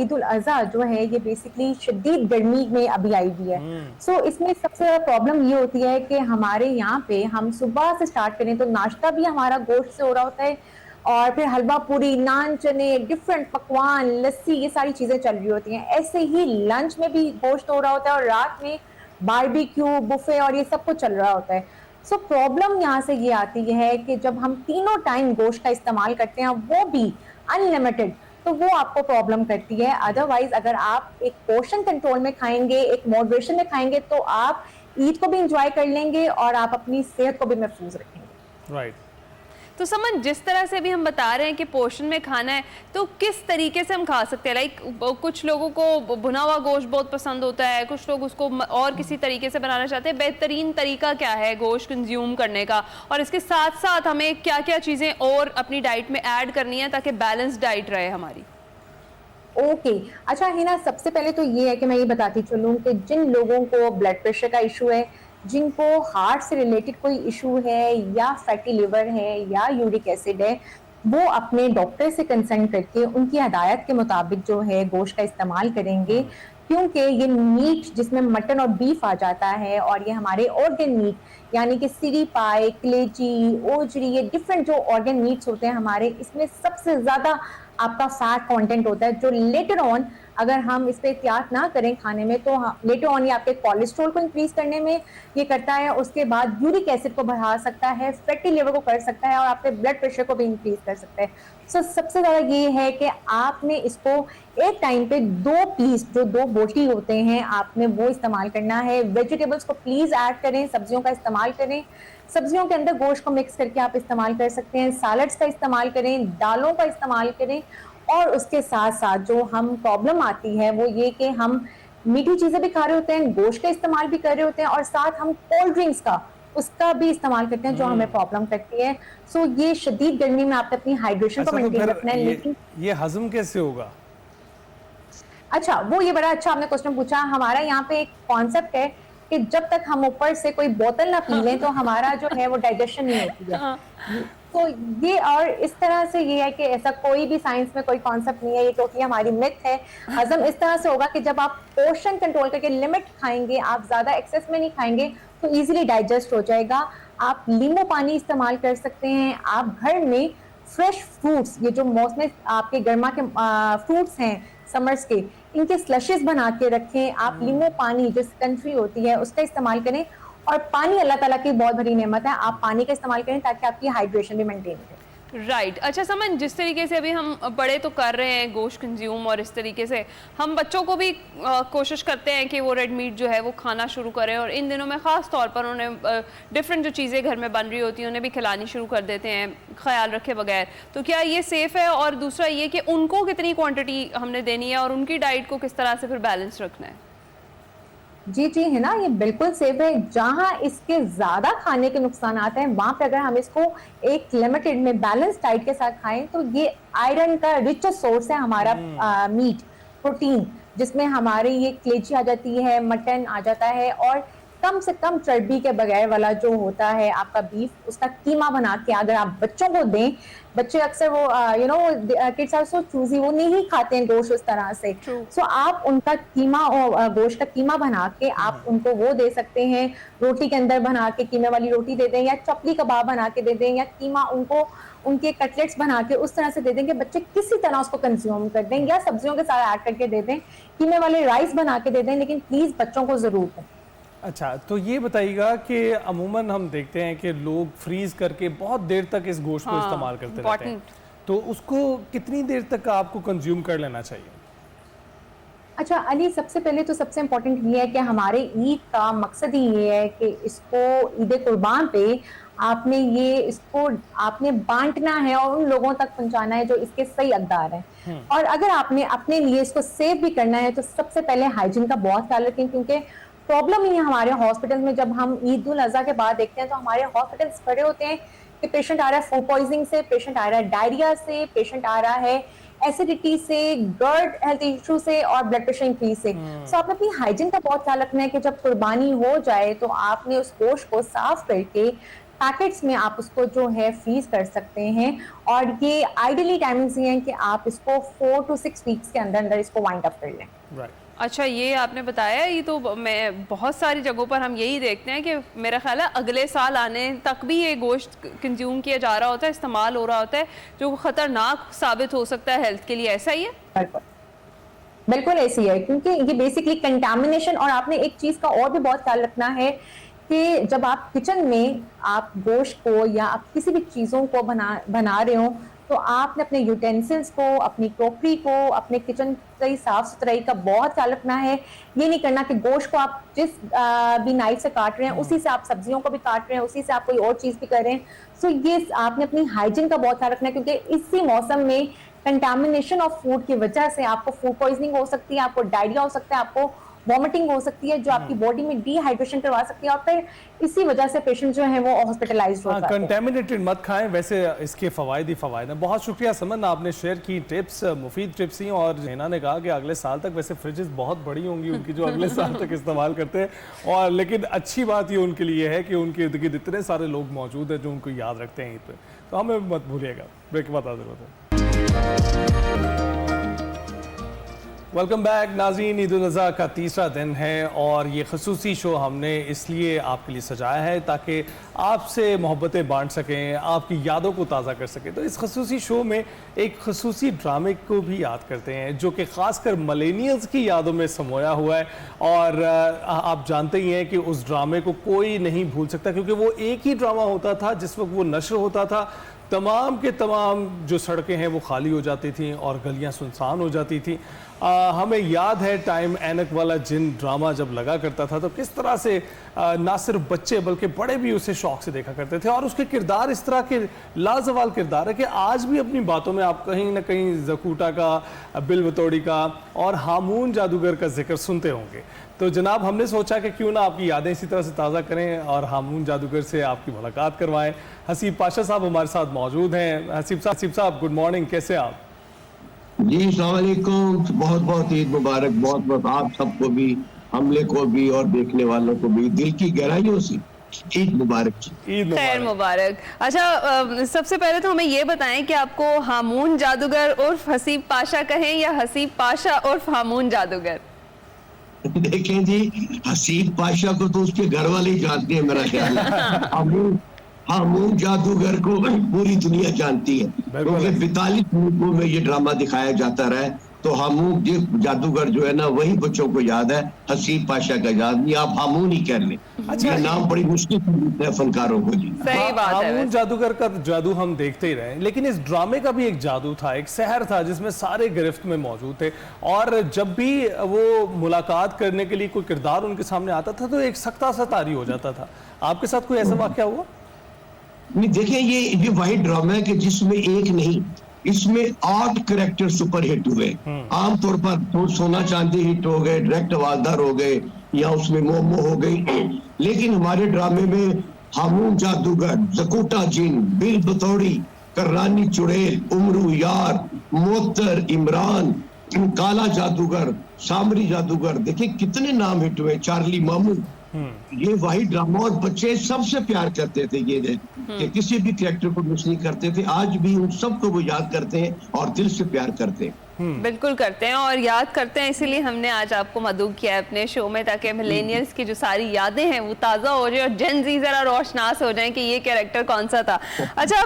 ईद उल अज़हा जो है ये बेसिकली शदीद गर्मी में अभी आई हुई है। सो इसमें सबसे ज़्यादा प्रॉब्लम ये होती है कि हमारे यहाँ पे हम सुबह से स्टार्ट करें तो नाश्ता भी हमारा गोश्त से हो रहा होता है, और फिर हलवा पूरी, नान चने, डिफरेंट पकवान, लस्सी, ये सारी चीज़ें चल रही होती हैं। ऐसे ही लंच में भी गोश्त हो रहा होता है और रात में बारबेक्यू, बुफे और ये सब कुछ चल रहा होता है। सो प्रॉब्लम यहाँ से ये आती है कि जब हम तीनों टाइम गोश्त का इस्तेमाल करते हैं, वो भी अनलिमिटेड, तो वो आपको प्रॉब्लम करती है। अदरवाइज अगर आप एक पोर्शन कंट्रोल में खाएंगे, एक मॉडरेशन में खाएंगे, तो आप ईद को भी इंजॉय कर लेंगे और आप अपनी सेहत को भी महफूज रखेंगे। राइट। तो समन, जिस तरह से भी हम बता रहे हैं कि पोषण में खाना है, तो किस तरीके से हम खा सकते हैं? लाइक कुछ लोगों को भुना हुआ गोश्त बहुत पसंद होता है, कुछ लोग उसको और किसी तरीके से बनाना चाहते हैं। बेहतरीन तरीका क्या है गोश्त कंज्यूम करने का, और इसके साथ साथ हमें क्या क्या चीज़ें और अपनी डाइट में ऐड करनी है ताकि बैलेंस डाइट रहे हमारी? ओके अच्छा हिना, सबसे पहले तो ये है कि मैं ये बताती चलूँ कि जिन लोगों को ब्लड प्रेशर का इशू है, जिनको हार्ट से रिलेटेड कोई इशू है, या फैटी लिवर है, या यूरिक एसिड है, वो अपने डॉक्टर से कंसल्ट करके उनकी हदायत के मुताबिक जो है गोश्त का इस्तेमाल करेंगे। क्योंकि ये मीट जिसमें मटन और बीफ आ जाता है, और ये हमारे ऑर्गन मीट यानी कि सीरी पाई, कलेजी, ओजरी, ये डिफरेंट जो ऑर्गन मीट्स होते हैं हमारे, इसमें सबसे ज्यादा आपका फैट कंटेंट होता है, जो लेटर ऑन अगर हम इस पे एहतियात ना करें खाने में तो लेटर ऑन ये आपके कोलेस्ट्रॉल को इंक्रीज करने में ये करता है, उसके बाद यूरिक एसिड को बढ़ा सकता है, फैटी लिवर को कर सकता है, और आपके ब्लड प्रेशर को भी इंक्रीज कर सकता है। सो सबसे ज्यादा ये है कि आपने इसको एक टाइम पे 2 पीस, जो 2 बोटी होते हैं, आपने वो इस्तेमाल करना है। वेजिटेबल्स को प्लीज ऐड करें, सब्जियों का इस्तेमाल करें, सब्जियों के अंदर गोश्त को मिक्स करके आप इस्तेमाल कर सकते हैं, सैलड्स का इस्तेमाल करें, दालों का इस्तेमाल करें। और उसके साथ साथ जो हम प्रॉब्लम आती है वो ये कि हम मीठी चीजें भी खा रहे होते हैं, गोश्त का इस्तेमाल भी कर रहे होते हैं, और साथ हम कोल्ड ड्रिंक्स का उसका भी इस्तेमाल करते हैं, जो हमें प्रॉब्लम करती है। सो ये शदीद गर्मी में आपने अपनी हाइड्रेशन को मेंटेन रखना है। लेकिन ये हजम कैसे होगा? अच्छा, वो ये बड़ा अच्छा आपने क्वेश्चन पूछा। हमारा यहाँ पे एक कॉन्सेप्ट है कि जब तक हम ऊपर से कोई बोतल ना पी लें तो हमारा जो है वो डाइजेशन नहीं होती है। तो ये, और इस तरह से ये है कि ऐसा कोई भी साइंस में कोई कॉन्सेप्ट नहीं है, ये क्योंकि हमारी मिथ है। हजम इस तरह से होगा कि जब आप पोर्शन कंट्रोल करके लिमिट खाएंगे, आप ज्यादा एक्सेस में नहीं खाएंगे, तो इजीली डाइजेस्ट हो जाएगा। आप नींबू पानी इस्तेमाल कर सकते हैं। आप घर में फ्रेश फ्रूट्स, ये जो मौसमी आपके गर्मा के फ्रूट्स हैं समर्स के, इनके स्लशेस बना के रखें। आप नींबू पानी जो सिकंफी होती है उसका इस्तेमाल करें, और पानी अल्लाह ताला की बहुत बड़ी नेमत है, आप पानी का इस्तेमाल करें ताकि आपकी हाइड्रेशन भी मेंटेन रहे। राइट अच्छा समन, जिस तरीके से अभी हम बड़े तो कर रहे हैं गोश्त कंज्यूम, और इस तरीके से हम बच्चों को भी कोशिश करते हैं कि वो रेड मीट जो है वो खाना शुरू करें, और इन दिनों में ख़ास तौर पर उन्हें डिफरेंट जो चीज़ें घर में बन रही होती हैं उन्हें भी खिलानी शुरू कर देते हैं ख्याल रखे बगैर। तो क्या ये सेफ़ है? और दूसरा ये कि उनको कितनी क्वान्टिटी हमने देनी है, और उनकी डाइट को किस तरह से फिर बैलेंस रखना है? जी जी है ना, ये बिल्कुल सेफ है। जहां इसके ज्यादा खाने के नुकसान आते हैं, वहां पे अगर हम इसको एक लिमिटेड में बैलेंस डाइट के साथ खाएं तो ये आयरन का रिच सोर्स है हमारा मीट, प्रोटीन, जिसमें हमारे ये कलेजी आ जाती है, मटन आ जाता है, और कम से कम चर्बी के बगैर वाला जो होता है आपका बीफ, उसका कीमा बना के अगर आप बच्चों को दें, बच्चे अक्सर वो किड्स आर सो चूजी, वो नहीं खाते हैं गोश्त उस तरह से। सो आप उनका कीमा और गोश्त का कीमा बना के आप उनको वो दे सकते हैं। रोटी के अंदर बना के कीमे वाली रोटी दे दें, या चपली कबाब बना के दे दें, या कीमा उनको उनके कटलेट्स बना के उस तरह से दे दें कि बच्चे किसी तरह उसको कंज्यूम कर दें, या सब्जियों के साथ ऐड करके दे दें, कीमे वाले राइस बना के दे दें, लेकिन प्लीज बच्चों को जरूर दें। अच्छा, तो ये बताइएगा कि अमूमन हम देखते हैं कि लोग फ्रीज करके बहुत देर तक इस गोश्त को इस्तेमाल करते रहते हैं, तो उसको कितनी देर तक आपको कंज्यूम कर लेना चाहिए? अच्छा अली, सबसे पहले तो सबसे इम्पोर्टेंट ये है कि हमारे ईद का मकसद ही ये है कि इसको ईद कुर्बान पे आपने बांटना है और उन लोगों तक पहुंचाना है जो इसके सही हकदार हैं। और अगर आपने अपने लिए इसको सेव भी करना है तो सबसे पहले हाइजीन का बहुत ख्याल रखें, क्योंकि प्रॉब्लम ही है हमारे हॉस्पिटल में। जब हम ईद उल अजहा के बाद देखते हैं तो हमारे हॉस्पिटल्स भरे होते हैं कि पेशेंट आ रहा है फूड पॉइजनिंग से, पेशेंट आ रहा है डायरिया से, पेशेंट आ रहा है एसिडिटी से, गर्ड हेल्थ इशू से, और ब्लड प्रेशर इंक्रीज से। सो आपने अपनी हाइजीन का बहुत ख्याल रखना है कि जब कुर्बानी हो जाए तो आपने उस गोश्त को साफ करके पैकेट्स में आप उसको जो है फ्रीज कर सकते हैं। और ये आइडियली टाइमिंग्स ये हैं कि आप इसको 4 to 6 वीक्स के अंदर अंदर इसको वाइंड अप कर लें। अच्छा, ये आपने बताया, ये तो मैं बहुत सारी जगहों पर हम यही देखते हैं कि मेरा ख्याल है अगले साल आने तक भी ये गोश्त कंज्यूम किया जा रहा होता है, इस्तेमाल हो रहा होता है, जो खतरनाक साबित हो सकता है हेल्थ के लिए। ऐसा ही है? बिल्कुल ऐसी है, क्योंकि ये बेसिकली कंटामिनेशन। और आपने एक चीज का और भी बहुत ख्याल रखना है कि जब आप किचन में आप गोश्त को या आप किसी भी चीजों को बना रहे हो तो आपने अपने यूटेंसिल्स को, अपनी टोकरी को, अपने किचन की साफ सुथराई का बहुत ख्याल रखना है। ये नहीं करना कि गोश्त को आप जिस भी नाइफ से काट रहे हैं उसी से आप सब्जियों को भी काट रहे हैं, उसी से आप कोई और चीज भी कर रहे हैं। सो ये आपने अपनी हाइजीन का बहुत ख्याल रखना है, क्योंकि इसी मौसम में कंटामिनेशन ऑफ फूड की वजह से आपको फूड पॉइजनिंग हो सकती है, आपको डायरिया हो सकता है, आपको वॉमिटिंग हो सकती है, जो आपकी बॉडी में डिहाइड्रेशन करवा सकती है, और फिर इसी वजह से पेशेंट जो है वो हॉस्पिटलाइज हो जाते हैं। कंटेमिनेटेड मत खाएं। वैसे इसके फवायद ही फवायद हैं। बहुत शुक्रिया समन, आपने शेयर की टिप्स, मुफीद टिप्स ही। और हिना ने कहा कि अगले साल तक वैसे फ्रिजेस बहुत बड़ी होंगी उनकी जो अगले साल तक इस्तेमाल करते हैं। और लेकिन अच्छी बात ये उनके लिए है कि उनके इर्द गिर्द इतने सारे लोग मौजूद हैं जो उनको याद रखते हैं ईद पे। तो हमें मत भूलिएगा। ब्रेक के बाद हाजिर होते हैं। वेलकम बैक नाज़रीन। ईद उल अज़हा का तीसरा दिन है और ये खसूसी शो हमने इसलिए आपके लिए सजाया है ताकि आपसे मोहब्बतें बांट सकें, आपकी यादों को ताज़ा कर सकें। तो इस खसूसी शो में एक खसूसी ड्रामे को भी याद करते हैं जो कि ख़ासकर मिलेनियल्स की यादों में समोया हुआ है। और आप जानते ही हैं कि उस ड्रामे को कोई नहीं भूल सकता, क्योंकि वो एक ही ड्रामा होता था जिस वक्त वो नशर होता था। तमाम के तमाम जो सड़कें हैं वो खाली हो जाती थीं और गलियां सुनसान हो जाती थीं। हमें याद है टाइम ऐनक वाला जिन ड्रामा जब लगा करता था तो किस तरह से ना सिर्फ बच्चे बल्कि बड़े भी उसे शौक से देखा करते थे। और उसके किरदार इस तरह के लाजवाल किरदार है कि आज भी अपनी बातों में आप कहीं ना कहीं ज़कूटा का, बिल बतौड़ी का और हामून जादूगर का जिक्र सुनते होंगे। तो जनाब हमने सोचा कि क्यों ना आपकी यादें इसी तरह से ताज़ा करें और हामून जादूगर से आपकी मुलाकात करवाएं। हसीब पाशा साहब हमारे साथ मौजूद हैं। हसीब साहब गुड मॉर्निंग, कैसे आप? जी अस्सलाम वालेकुम, बहुत बहुत ईद मुबारक। बहुत बहुत आप सबको भी, हमले को भी और देखने वालों को भी दिल की गहराइयों से ईद मुबारक। ईद खैर मुबारक। अच्छा, सबसे पहले तो हमें ये बताएं कि आपको हामून जादूगर उर्फ हसीब पाशा कहें या हसीब पाशा उर्फ हामून जादूगर? देखें जी, हसीब पाशा को तो उसके घर वाले ही जानते हैं मेरा ख्याल है। हामून जादूगर को पूरी दुनिया जानती है, क्योंकि 45 मुल्कों में ये ड्रामा दिखाया जाता रहा है। तो हामून जादूगर जो है ना, वही बच्चों को याद है, हसीब पाशा का याद नहीं। आप हामून ही कह लें। अच्छा, ये नाम बड़ी मुश्किल है फनकारों को जी। सही बात है। हामून जादूगर का जादू हम देखते ही रहे, लेकिन इस ड्रामे का भी एक जादू था, एक सहर था जिसमें सारे गिरफ्त में मौजूद थे। और जब भी वो मुलाकात करने के लिए कोई किरदार उनके सामने आता था तो एक सख्ता सा तारी हो जाता था। आपके साथ कोई ऐसा वाकया हुआ? नहीं, देखिए ये वही ड्रामा है कि जिसमें एक नहीं, इसमें 8 कैरेक्टर सुपर हिट हुए। आमतौर पर तो सोना चांदी हिट हो गए, डायरेक्ट आवाजदार हो गए, या उसमें मोमो हो गई। लेकिन हमारे ड्रामे में हामून जादूगर, ज़कूटा जिन, बिल बतौड़ी, कर्रानी चुड़ैल, उमरू यार, मोहतर, इमरान, काला जादूगर, सामरी जादूगर, देखिए कितने नाम हिट हुए, चार्ली मामू। ये वही ड्रामा, और बच्चे सबसे प्यार करते थे ये कि किसी भी कैरेक्टर को मिस नहीं करते थे। आज भी उन सबको वो याद करते हैं और दिल से प्यार करते हैं। बिल्कुल करते हैं और याद करते हैं, इसीलिए हमने आज आपको मदऊ किया है अपने शो में, ताकि मिलेनियल्स की जो सारी यादें हैं वो ताज़ा हो जाए और जेन ज़ी ज़रा रोशनास हो जाए कि ये कैरेक्टर कौन सा था। अच्छा,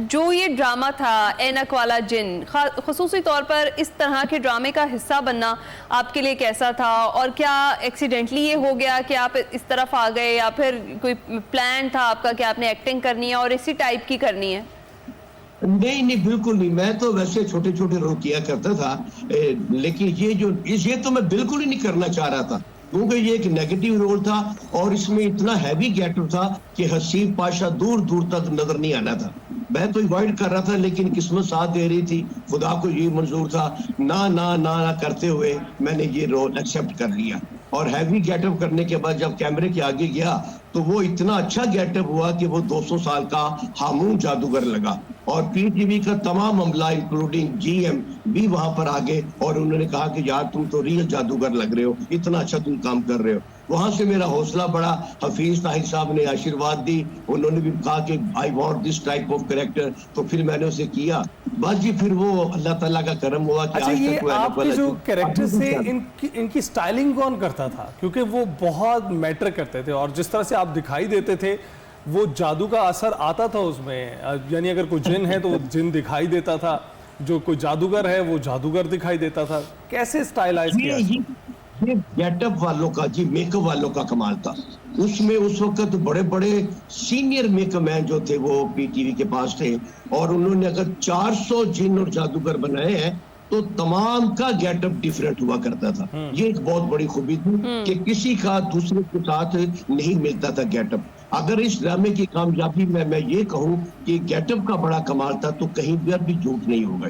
जो ये ड्रामा था ऐनक वाला जिन, ख़ुसूसी तौर पर इस तरह के ड्रामे का हिस्सा बनना आपके लिए कैसा था? और क्या एक्सीडेंटली ये हो गया कि आप इस तरफ आ गए, या फिर कोई प्लान था आपका कि आपने एक्टिंग करनी है और इसी टाइप की करनी है? नहीं, बिल्कुल नहीं। मैं तो वैसे छोटे छोटे रोल किया करता था, लेकिन ये तो मैं बिल्कुल ही नहीं करना चाह रहा था, क्योंकि ये एक नेगेटिव रोल था और इसमें इतना हैवी गेटअप था कि हसीब पाशा दूर दूर तक नजर नहीं आना था। मैं तो अवॉइड कर रहा था, लेकिन किस्मत साथ दे रही थी, खुदा को ये मंजूर था। ना ना ना ना करते हुए मैंने ये रोल एक्सेप्ट कर लिया। और हैवी गेटअप करने के बाद जब कैमरे के आगे गया तो वो इतना अच्छा गेटअप हुआ कि वो 200 साल का हामून जादूगर लगा। और पीटीवी का तमाम अमला इंक्लूडिंग जीएम भी वहां पर आ गए और उन्होंने कहा कि यार तुम तो रियल जादूगर लग रहे हो, इतना अच्छा तुम काम कर रहे हो। वहां से मेरा हौसला बढ़ा। हफीज ताहिर साहब ने आशीर्वाद दी, उन्होंने भी कहा कि I want this type of character, तो फिर मैंने उसे किया। बस जी, फिर वो अल्लाह ताला का करम हुआ कि अच्छा, आज ये तक आपके जो कैरेक्टर से इनकी स्टाइलिंग कौन करता था? क्योंकि वो बहुत मैटर करते थे और जिस तरह से आप दिखाई देते थे वो जादू का असर आता था उसमें। यानी अगर कोई जिन है तो वो जिन दिखाई देता था, जो कोई जादूगर है वो जादूगर दिखाई देता था। कैसे स्टाइलाइज किया? ये गेटअप वालों का जी, मेकअप वालों का कमाल था। उसमें उस वक्त बड़े बड़े सीनियर मेकअप मैन जो थे वो पीटीवी के पास थे, और उन्होंने अगर 400 जिन और जादूगर बनाए हैं तो तमाम का गेटअप डिफरेंट हुआ करता था। ये एक बहुत बड़ी खूबी थी कि किसी का दूसरे के साथ नहीं मिलता था गेटअप। अगर इस ड्रामे की कामयाबी में मैं ये कहूँ कि गेटअप का बड़ा कमाल था, तो कहीं पर भी झूठ नहीं होगा।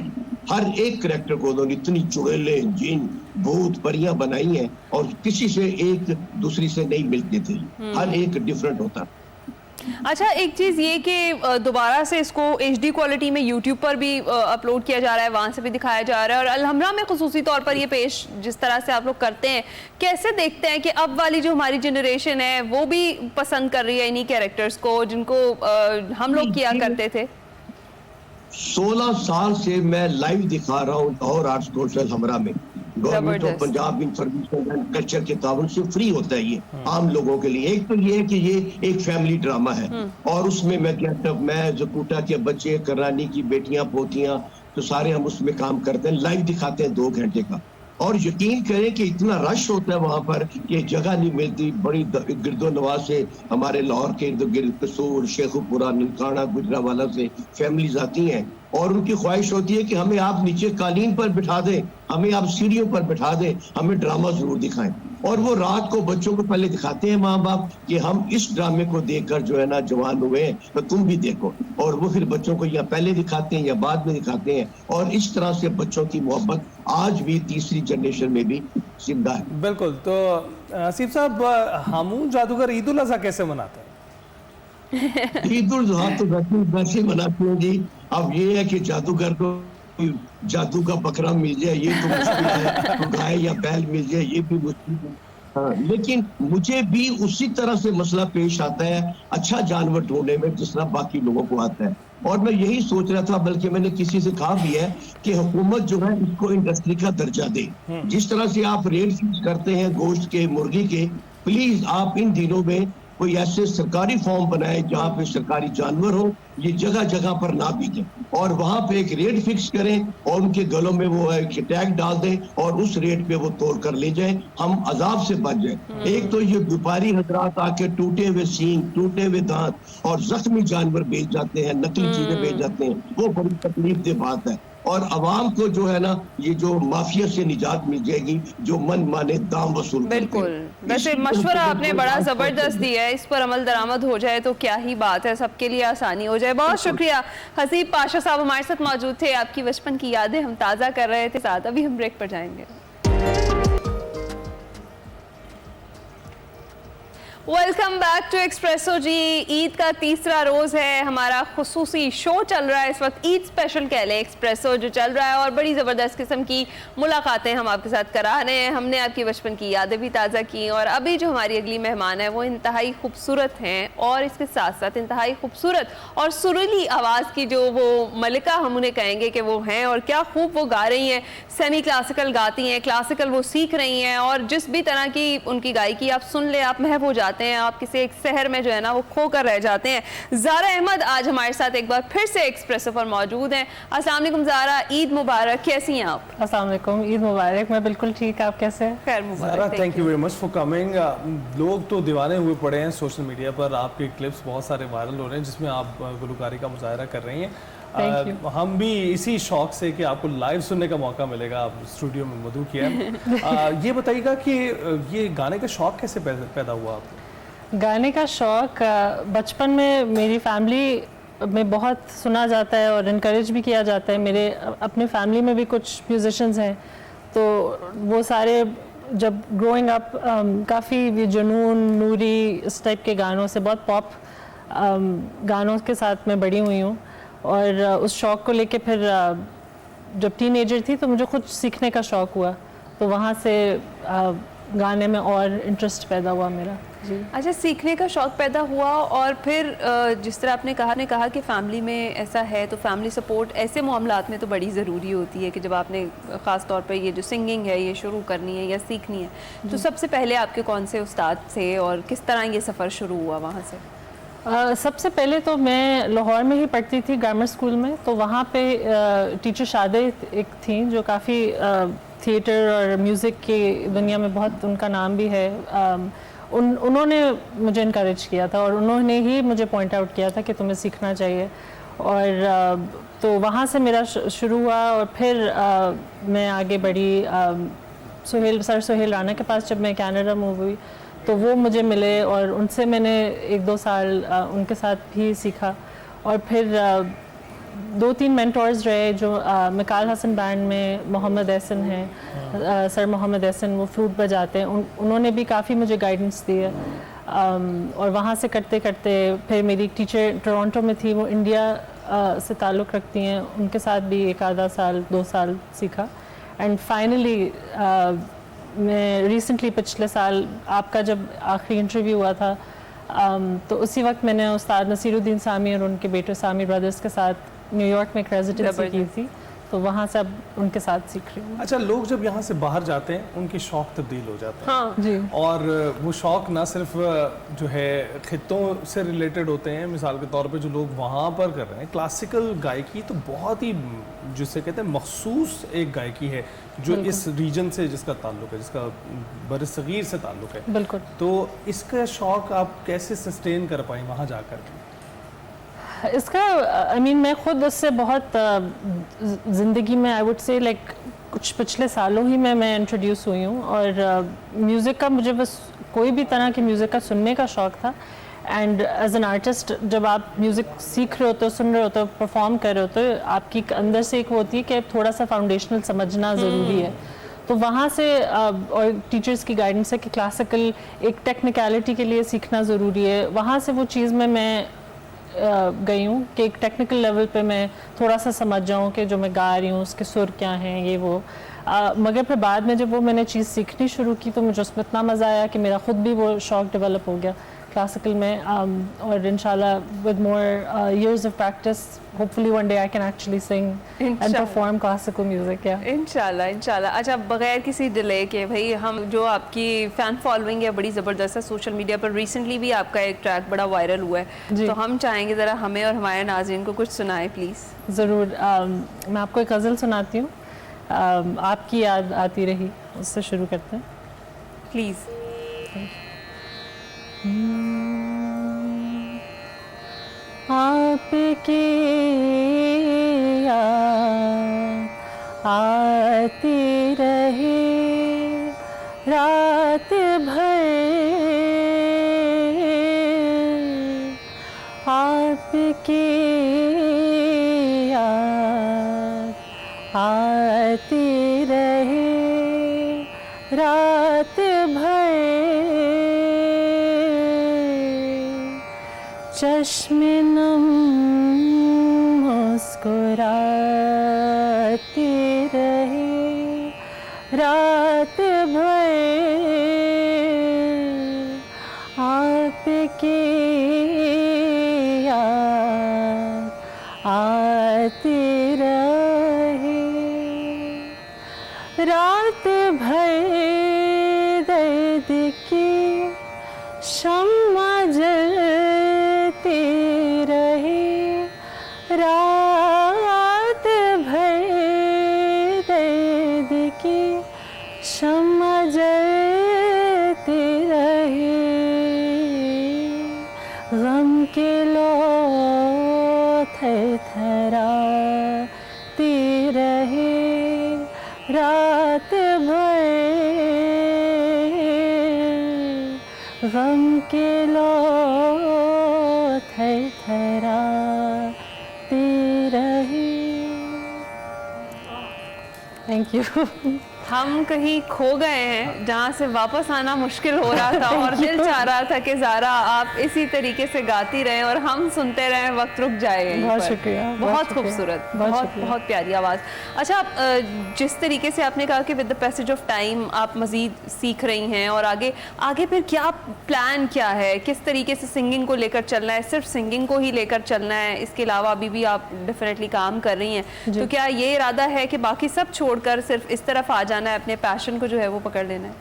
हर एक कैरेक्टर को उन्होंने इतनी चुड़ैले, जिन, भूत, परियां बनाई हैं और किसी से एक दूसरी से नहीं मिलते थे, हर एक डिफरेंट होता। अच्छा, एक चीज़ ये कि दोबारा से इसको HD क्वालिटी में YouTube पर भी अपलोड किया जा रहा है, वहाँ से भी दिखाया जा रहा है, और अलहमरा में खुसूसी तौर पर ये पेश जिस तरह से आप लोग करते हैं, कैसे देखते हैं कि अब वाली जो हमारी जनरेशन है वो भी पसंद कर रही है इन्हीं कैरेक्टर्स को जिनको हम लोग किया करते थे? 16 साल से मैं लाइव दिखा रहा हूँ लाहौर आर्ट्स कौंसिल हमरा में। Government of Punjab information and culture के ताउन से फ्री होता है ये आम लोगों के लिए। एक तो ये है कि ये एक फैमिली ड्रामा है, और उसमें मैं गेटअप, मैं जकूटा के बच्चे, करानी की बेटियां, पोतियां, तो सारे हम उसमें काम करते हैं, लाइव दिखाते हैं 2 घंटे का। और यकीन करें कि इतना रश होता है वहां पर कि जगह नहीं मिलती। बड़ी गिरदो नवाज से, हमारे लाहौर के इर्द गिर्द कसूर, शेखुपुरा, ननकाना, गुजरावाला से फैमिलीज आती हैं, और उनकी ख्वाहिश होती है कि हमें आप नीचे कालीन पर बिठा दें, हमें आप सीढ़ियों पर बिठा दें, हमें ड्रामा जरूर दिखाएं। और वो रात को बच्चों को पहले दिखाते हैं माँ बाप कि हम इस ड्रामे को देखकर जो है ना जवान हुए हैं, तो तुम भी देखो। और वो फिर बच्चों को या पहले दिखाते हैं या बाद में दिखाते हैं, और इस तरह से बच्चों की मोहब्बत आज भी तीसरी जनरेशन में भी जिंदा है। बिल्कुल। तो आसिफ साहब, हमू जादूगर ईद उल अज़हा कैसे मनाते हैं? ईद उल अज़हा तो वैसे मनाते हैं जी। अब ये है कि जादूगर को जादू का बकरा मिल जाए ये तो मुश्किल है, तो गाय या बैल मिल जाए ये भी मुश्किल है। हाँ, लेकिन मुझे भी उसी तरह से मसला पेश आता है अच्छा जानवर ढूंढने में जिस तरह बाकी लोगों को आता है। और मैं यही सोच रहा था, बल्कि मैंने किसी से कहा भी है कि हुकूमत जो है इसको इंडस्ट्री का दर्जा दे। जिस तरह से आप रेट फिक्स करते हैं गोश्त के, मुर्गी के, प्लीज आप इन दिनों में कोई ऐसे सरकारी फॉर्म बनाए जहाँ पे सरकारी जानवर हो, ये जगह जगह पर ना बिके, और वहां पे एक रेट फिक्स करें और उनके गलों में वो एक टैग डाल दें और उस रेट पे वो तोड़ कर ले जाएं, हम अजाब से बच जाएं। एक तो ये व्यापारी हजरात आके टूटे हुए सींग, टूटे हुए दांत और जख्मी जानवर बेच जाते हैं, नकली चीजें बेच जाते हैं, वो बड़ी तकलीफ दे बात है। और अवाम को जो है ना ये जो माफिया से निजात मिल जाएगी जो मन माने दाम वसूल। बिल्कुल। वैसे मशवरा आपने बड़ा जबरदस्त दिया है, इस पर अमल दरामद हो जाए तो क्या ही बात है, सबके लिए आसानी हो जाए। बहुत शुक्रिया। हसीब पाशा साहब हमारे साथ मौजूद थे, आपकी बचपन की यादें हम ताज़ा कर रहे थे साथ। अभी हम ब्रेक पर जाएंगे। वेलकम बैक टू एक्सप्रेसो जी। ईद का तीसरा रोज़ है, हमारा खुसूसी शो चल रहा है इस वक्त, ईद स्पेशल कह लें, एक्सप्रेसो जो चल रहा है, और बड़ी ज़बरदस्त किस्म की मुलाकातें हम आपके साथ करा रहे हैं। हमने आपकी बचपन की यादें भी ताज़ा की, और अभी जो हमारी अगली मेहमान है वो इंतहाई खूबसूरत हैं, और इसके साथ साथ इंतहाई खूबसूरत और सुरीली आवाज़ की जो वो मलिका हम उन्हें कहेंगे कि वो हैं, और क्या खूब वो गा रही हैं। सेमी क्लासिकल गाती हैं, क्लासिकल वो सीख रही हैं, और जिस भी तरह की उनकी गायकी आप सुन ले आप महव हो जाते हैं, आप किसी एक शहर में जो है ना वो खोकर रह जाते हैं। ज़ारा अहमद आज हमारे साथ एक बार फिर से एक्सप्रेसो पर मौजूद हैं। अस्सलाम वालेकुम ज़ारा, ईद मुबारक, कैसी हैं आप? अस्सलाम वालेकुम, ईद मुबारक। मैं बिल्कुल ठीक, आप कैसे हैं? खैर मुबारक। Thank you very much for coming. लोग तो दीवाने हुए पड़े हैं सोशल मीडिया पर, आपके क्लिप्स बहुत सारे वायरल हो रहे हैं जिसमें आप गुलकारी का मुजाहरा कर रही हैं। हम भी इसी शौक से कि आपको लाइव सुनने का मौका मिलेगा, आप स्टूडियो में मधु किया ये बताइएगा कि ये गाने का शौक कैसे पैदा हुआ आपको? गाने का शौक बचपन में मेरी फैमिली में बहुत सुना जाता है और इनकरेज भी किया जाता है। मेरे अपनी फैमिली में भी कुछ म्यूजिशियंस हैं, तो वो सारे जब ग्रोइंग अप काफ़ी जुनून, नूरी, इस टाइप के गानों से, बहुत पॉप गानों के साथ मैं बड़ी हुई हूँ। और उस शौक़ को लेके फिर जब टीनेजर थी तो मुझे खुद सीखने का शौक़ हुआ, तो वहाँ से गाने में और इंटरेस्ट पैदा हुआ मेरा। जी। अच्छा, सीखने का शौक़ पैदा हुआ, और फिर जिस तरह आपने कहा कि फ़ैमिली में ऐसा है, तो फैमिली सपोर्ट ऐसे मामलात में तो बड़ी ज़रूरी होती है कि जब आपने ख़ास तौर पे ये जो सिंगिंग है ये शुरू करनी है या सीखनी है, तो सबसे पहले आपके कौन से उस्ताद थे और किस तरह ये सफ़र शुरू हुआ वहाँ से? सबसे पहले तो मैं लाहौर में ही पढ़ती थी ग्रामर स्कूल में, तो वहाँ पे टीचर शादे एक थी जो काफ़ी थिएटर और म्यूज़िक की दुनिया में बहुत उनका नाम भी है, उन्होंने मुझे इनकरेज किया था और उन्होंने ही मुझे पॉइंट आउट किया था कि तुम्हें सीखना चाहिए। और तो वहाँ से मेरा शुरू हुआ और फिर मैं आगे बढ़ी सर सुहेल राणा के पास। जब मैं कनाडा मूव हुई तो वो मुझे मिले और उनसे मैंने 1-2 साल उनके साथ भी सीखा। और फिर 2-3 मेंटोर्स रहे जो मिकाल हसन बैंड में मोहम्मद एहसन हैं, सर मोहम्मद एहसन, वो फ्लूट बजाते हैं, उन्होंने भी काफ़ी मुझे गाइडेंस दी है। और वहाँ से करते करते फिर मेरी टीचर टोरंटो में थी, वो इंडिया से ताल्लुक़ रखती हैं, उनके साथ भी 1-2 साल 2 साल सीखा। एंड फाइनली मैं रिसेंटली पिछले साल आपका जब आखिरी इंटरव्यू हुआ था तो उसी वक्त मैंने उस्ताद नसीरुद्दीन सामी और उनके बेटे सामी ब्रदर्स के साथ न्यूयॉर्क में एक रेजिडेंसी की थी, तो वहाँ से अब उनके साथ सीख रही हूँ। अच्छा, लोग जब यहाँ से बाहर जाते हैं उनके शौक तब्दील हो जाते हैं। हाँ जी। और वो शौक ना सिर्फ जो है खित्तों से रिलेटेड होते हैं, मिसाल के तौर पे जो लोग वहाँ पर कर रहे हैं क्लासिकल गायकी, तो बहुत ही जिसे कहते हैं मखसूस एक गायकी है जो इस रीजन से जिसका ताल्लुक है, जिसका बरसगीर से ताल्लुक है। बिल्कुल। तो इसका शौक आप कैसे सस्टेन कर पाए वहाँ जाकर? इसका आई मीन मैं खुद उससे बहुत ज़िंदगी में आई वुड से लाइक कुछ पिछले सालों ही में मैं इंट्रोड्यूस हुई हूँ। और म्यूज़िक का मुझे बस कोई भी तरह के म्यूज़िक का सुनने का शौक़ था। एंड एज एन आर्टिस्ट जब आप म्यूज़िक सीख रहे होते हो, सुन रहे होते हो, परफॉर्म कर रहे होते हो, आपकी अंदर से एक वो होती है कि थोड़ा सा फाउंडेशनल समझना ज़रूरी है। तो वहाँ से और टीचर्स की गाइडेंस है कि क्लासिकल एक टेक्निकलिटी के लिए सीखना ज़रूरी है। वहाँ से वो चीज़ में मैं गई हूँ कि एक टेक्निकल लेवल पे मैं थोड़ा सा समझ जाऊँ कि जो मैं गा रही हूँ उसके सुर क्या हैं, ये वो। मगर फिर बाद में जब वो मैंने चीज़ सीखनी शुरू की तो मुझे उसमें इतना मज़ा आया कि मेरा ख़ुद भी वो शौक़ डेवलप हो गया क्लासिकल में। और इंशाल्लाह with more years of practice hopefully one day I can actually sing and perform classical music। इंशाल्लाह इंशाल्लाह। अच्छा, बगैर किसी डिले के भाई, हम जो आपकी फ़ैन फॉलोइंग है बड़ी ज़बरदस्त है, सोशल मीडिया पर रिसेंटली भी आपका एक ट्रैक बड़ा वायरल हुआ है, तो हम चाहेंगे ज़रा हमें और हमारे नाज़रीन को कुछ सुनाएं प्लीज़। ज़रूर। मैं आपको एक गज़ल सुनाती हूँ, आपकी याद आती रही, उससे शुरू करते हैं प्लीज़। आपकी याद आती रही रात भर, आपकी याद आती रही रात भर, चश्मे नम मुस्कुराती रही रात भर, आपकी याद आती रही रात भर, दर्द की शम्मा जलती रही रात भर, दर्द की शम्मा जलती रही, गम के लो थरथराती रही रात भर, गम के लो थरथराती रही। Thank you. हम कहीं खो गए हैं जहाँ से वापस आना मुश्किल हो रहा था और दिल चाह रहा था कि ज़ारा आप इसी तरीके से गाती रहें और हम सुनते रहें, वक्त रुक जाए। बहुत शुक्रिया। बहुत खूबसूरत, बहुत प्यारी आवाज़। अच्छा, आप जिस तरीके से आपने कहा कि with the passage of time आप मज़ीद सीख रही हैं और आगे फिर क्या प्लान क्या है, किस तरीके से सिंगिंग को लेकर चलना है? सिर्फ सिंगिंग को ही लेकर चलना है, इसके अलावा अभी भी आप डेफिनेटली काम कर रही हैं, तो क्या ये इरादा है कि बाकी सब छोड़कर सिर्फ इस तरफ आ जाना है, अपने पैशन को जो है वो पकड़ लेना है?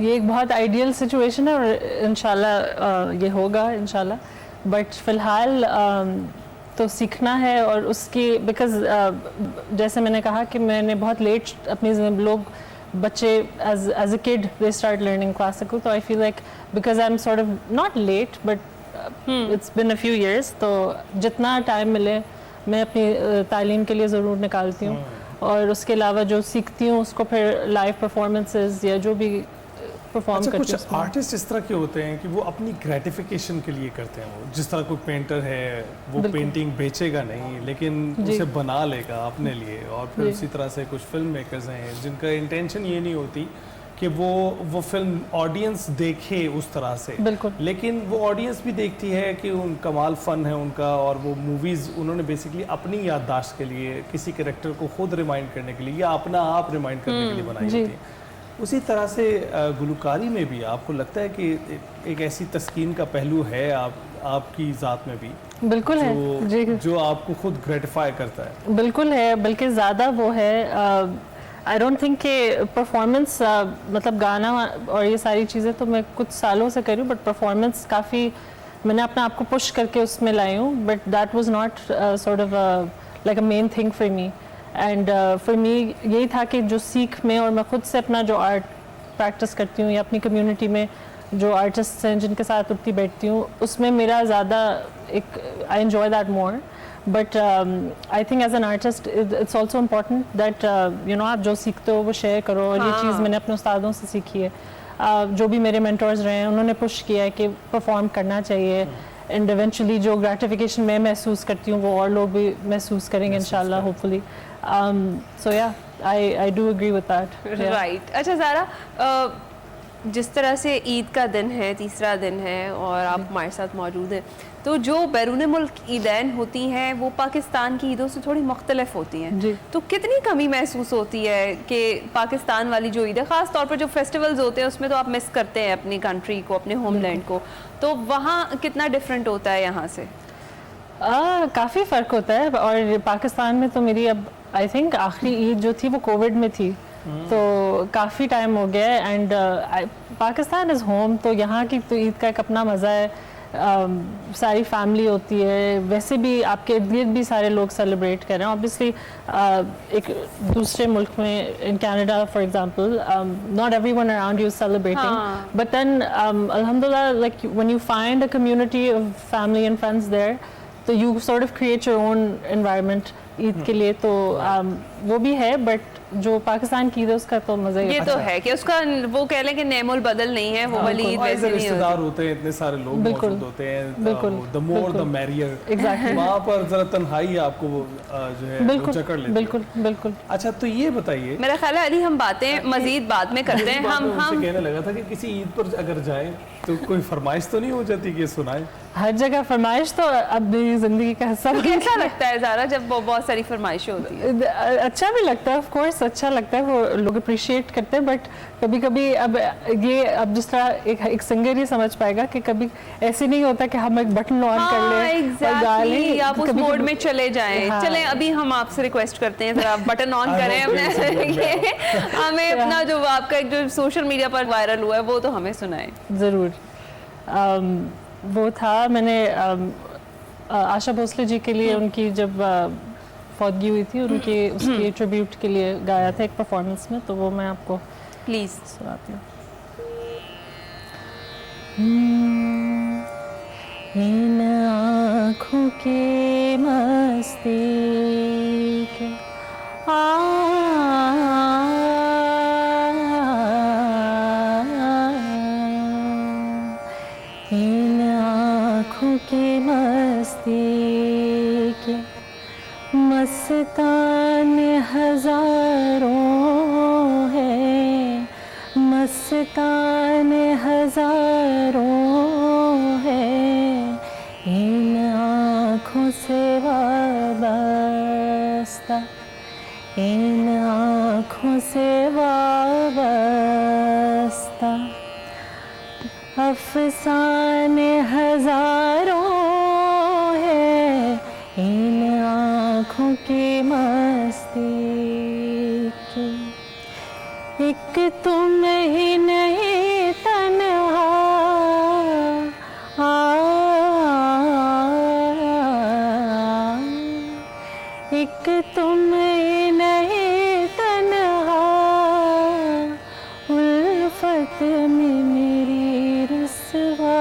ये एक बहुत आइडियल सिचुएशन है और इंशाल्लाह ये होगा इंशाल्लाह, बट फ़िलहाल तो सीखना है। और उसकी बिकॉज़ जैसे मैंने कहा कि मैंने बहुत लेट अपनी लोग बच्चे as a kid they start learning classical, तो I feel like because I'm sort of not late but it's been a few years, तो जितना टाइम मिले मैं अपनी तालीम के लिए ज़रूर निकालती हूँ और उसके अलावा जो सीखती हूँ उसको फिर लाइव परफॉर्मेंसेस या जो भी परफॉर्म अच्छा, करती हूँ। कुछ आर्टिस्ट इस तरह के होते हैं कि वो अपनी ग्रेटिफिकेशन के लिए करते हैं, वो जिस तरह कोई पेंटर है वो पेंटिंग बेचेगा नहीं लेकिन उसे बना लेगा अपने लिए, और फिर उसी तरह से कुछ फिल्म मेकर्स हैं जिनका इंटेंशन ये नहीं होती कि वो फिल्म ऑडियंस देखे उस तरह से, लेकिन वो ऑडियंस भी देखती है कि उन कमाल फन है उनका, और वो मूवीज़ उन्होंने बेसिकली अपनी याददाश्त के लिए, किसी कैरेक्टर को खुद रिमाइंड करने के लिए या अपना आप रिमाइंड करने के लिए बनाई होती है। उसी तरह से गुलकारी में भी आपको लगता है कि एक ऐसी तस्कीन का पहलू है आपकी ज़ात में भी? बिल्कुल है जी, जो आपको खुद ग्रेटिफाई करता है। बिल्कुल है, बल्कि ज़्यादा वो है। आई डोंट थिंक कि परफॉर्मेंस मतलब गाना और ये सारी चीज़ें तो मैं कुछ सालों से करी हूँ, बट परफॉर्मेंस काफ़ी मैंने अपने आप को पुश करके उसमें लाई हूँ, but that was not sort of like a main thing for me. And for me यही था कि जो सीख में और मैं खुद से अपना जो आर्ट प्रैक्टिस करती हूँ या अपनी कम्युनिटी में जो आर्टिस्ट हैं जिनके साथ उठती बैठती हूँ उसमें मेरा ज़्यादा एक I enjoy that more. But I think as an artist it's also important that you know आप जो सीखते हो वो शेयर करो, और ये चीज़ मैंने अपने उस्तादों से सीखी है। जो भी मेरे मेंटर्स रहे हैं उन्होंने पुश किया है कि परफॉर्म करना चाहिए, एंड इवेंचुअली जो ग्रेटिफिकेशन मैं महसूस करती हूँ वो और लोग भी महसूस करेंगे इंशाल्लाह, hopefully. So yeah I do agree with that. Right. अच्छा ज़ारा, जिस तरह से ईद का दिन है, तीसरा दिन है और आप हमारे साथ मौजूद हैं, तो जो बैरून मुल्क ईदैन होती हैं वो पाकिस्तान की ईदों से थोड़ी मुख्तलिफ होती हैं, तो कितनी कमी महसूस होती है कि पाकिस्तान वाली जो ईद है, ख़ास तौर पर जो फेस्टिवल्स होते हैं उसमें तो आप मिस करते हैं अपनी कंट्री को, अपने होमलैंड को, तो वहाँ कितना डिफरेंट होता है यहाँ से? काफ़ी फ़र्क होता है। और पाकिस्तान में तो मेरी अब आई थिंक आखिरी ईद जो थी वो कोविड में थी, तो काफ़ी टाइम हो गया है। एंड पाकिस्तान इज़ होम, तो यहाँ की तो ईद का एक अपना मज़ा है। सारी फैमिली होती है, वैसे भी आपके इर्द गिर्द भी सारे लोग सेलिब्रेट कर रहे हैं। ऑब्वियसली एक दूसरे मुल्क में, in Canada for example, not everyone around you celebrating, but then अल्हम्दुलिल्लाह like when you find a community of family and friends there, तो you sort of create your own environment Eid के लिए, तो वो भी है। बट जो पाकिस्तान की ईद है उसका तो मजा ही ये तो है कि उसका वो कह लें कि नेमुल बदल नहीं है, वो वाली ईद वैसे नहीं रिश्तेदार होते हैं, इतने सारे लोग मौजूद होते हैं, the more the merrier. Exactly, वहाँ पर जरा तन्हाई आपको जो है वो जकड़ लेती है। बिल्कुल बिल्कुल। अच्छा, तो ये बताइए, मेरा ख्याल है अली हम बातें मजीद बाद में करते हैं। हम कहने लगा था कि किसी ईद पर अगर जाए तो कोई फरमाइश तो नहीं हो जाती कि सुनाए? हर जगह फरमाइश तो अब मेरी जिंदगी का हिस्सा। कैसा लगता है ज़ारा जब बहुत सारी फरमाइशें होती हैं? अच्छा भी लगता है, ऑफ कोर्स अच्छा लगता है, वो लोग अप्रिशिएट करते हैं। बट कभी कभी अब जिस तरह एक सिंगर ही समझ पाएगा कि कभी ऐसे नहीं होता कि हम एक बटन ऑन कर लें और गा लें, आप उस मोड में चले जाएं। चलें, अभी हम आपसे रिक्वेस्ट करते हैं जरा बटन ऑन करें अपने हमें अपना जो आपका एक जो सोशल मीडिया पर वायरल हुआ है वो तो हमें सुनाएं ज़रूर। वो था, मैंने आशा भोसले जी के लिए उनकी जब फौतगी हुई थी उनकी उसकी ट्रिब्यूट के लिए गाया था एक परफॉर्मेंस में, तो वो मैं आपको प्लीज़ सुनाती हूँ। इन आँखों की मस्ती के इन आँखों की मस्ती के मस्तान हजारों है, मस्तान हजारों है, इन आँखों से वाबस्ता, इन आँखों से वाबस्ता, अफसाने हजारों है, इन आँखों की मस्ती की। एक तुम ही नहीं तन्हा, एक तुम ही नहीं तन्हा, उल्फत में मेरी रुसवा,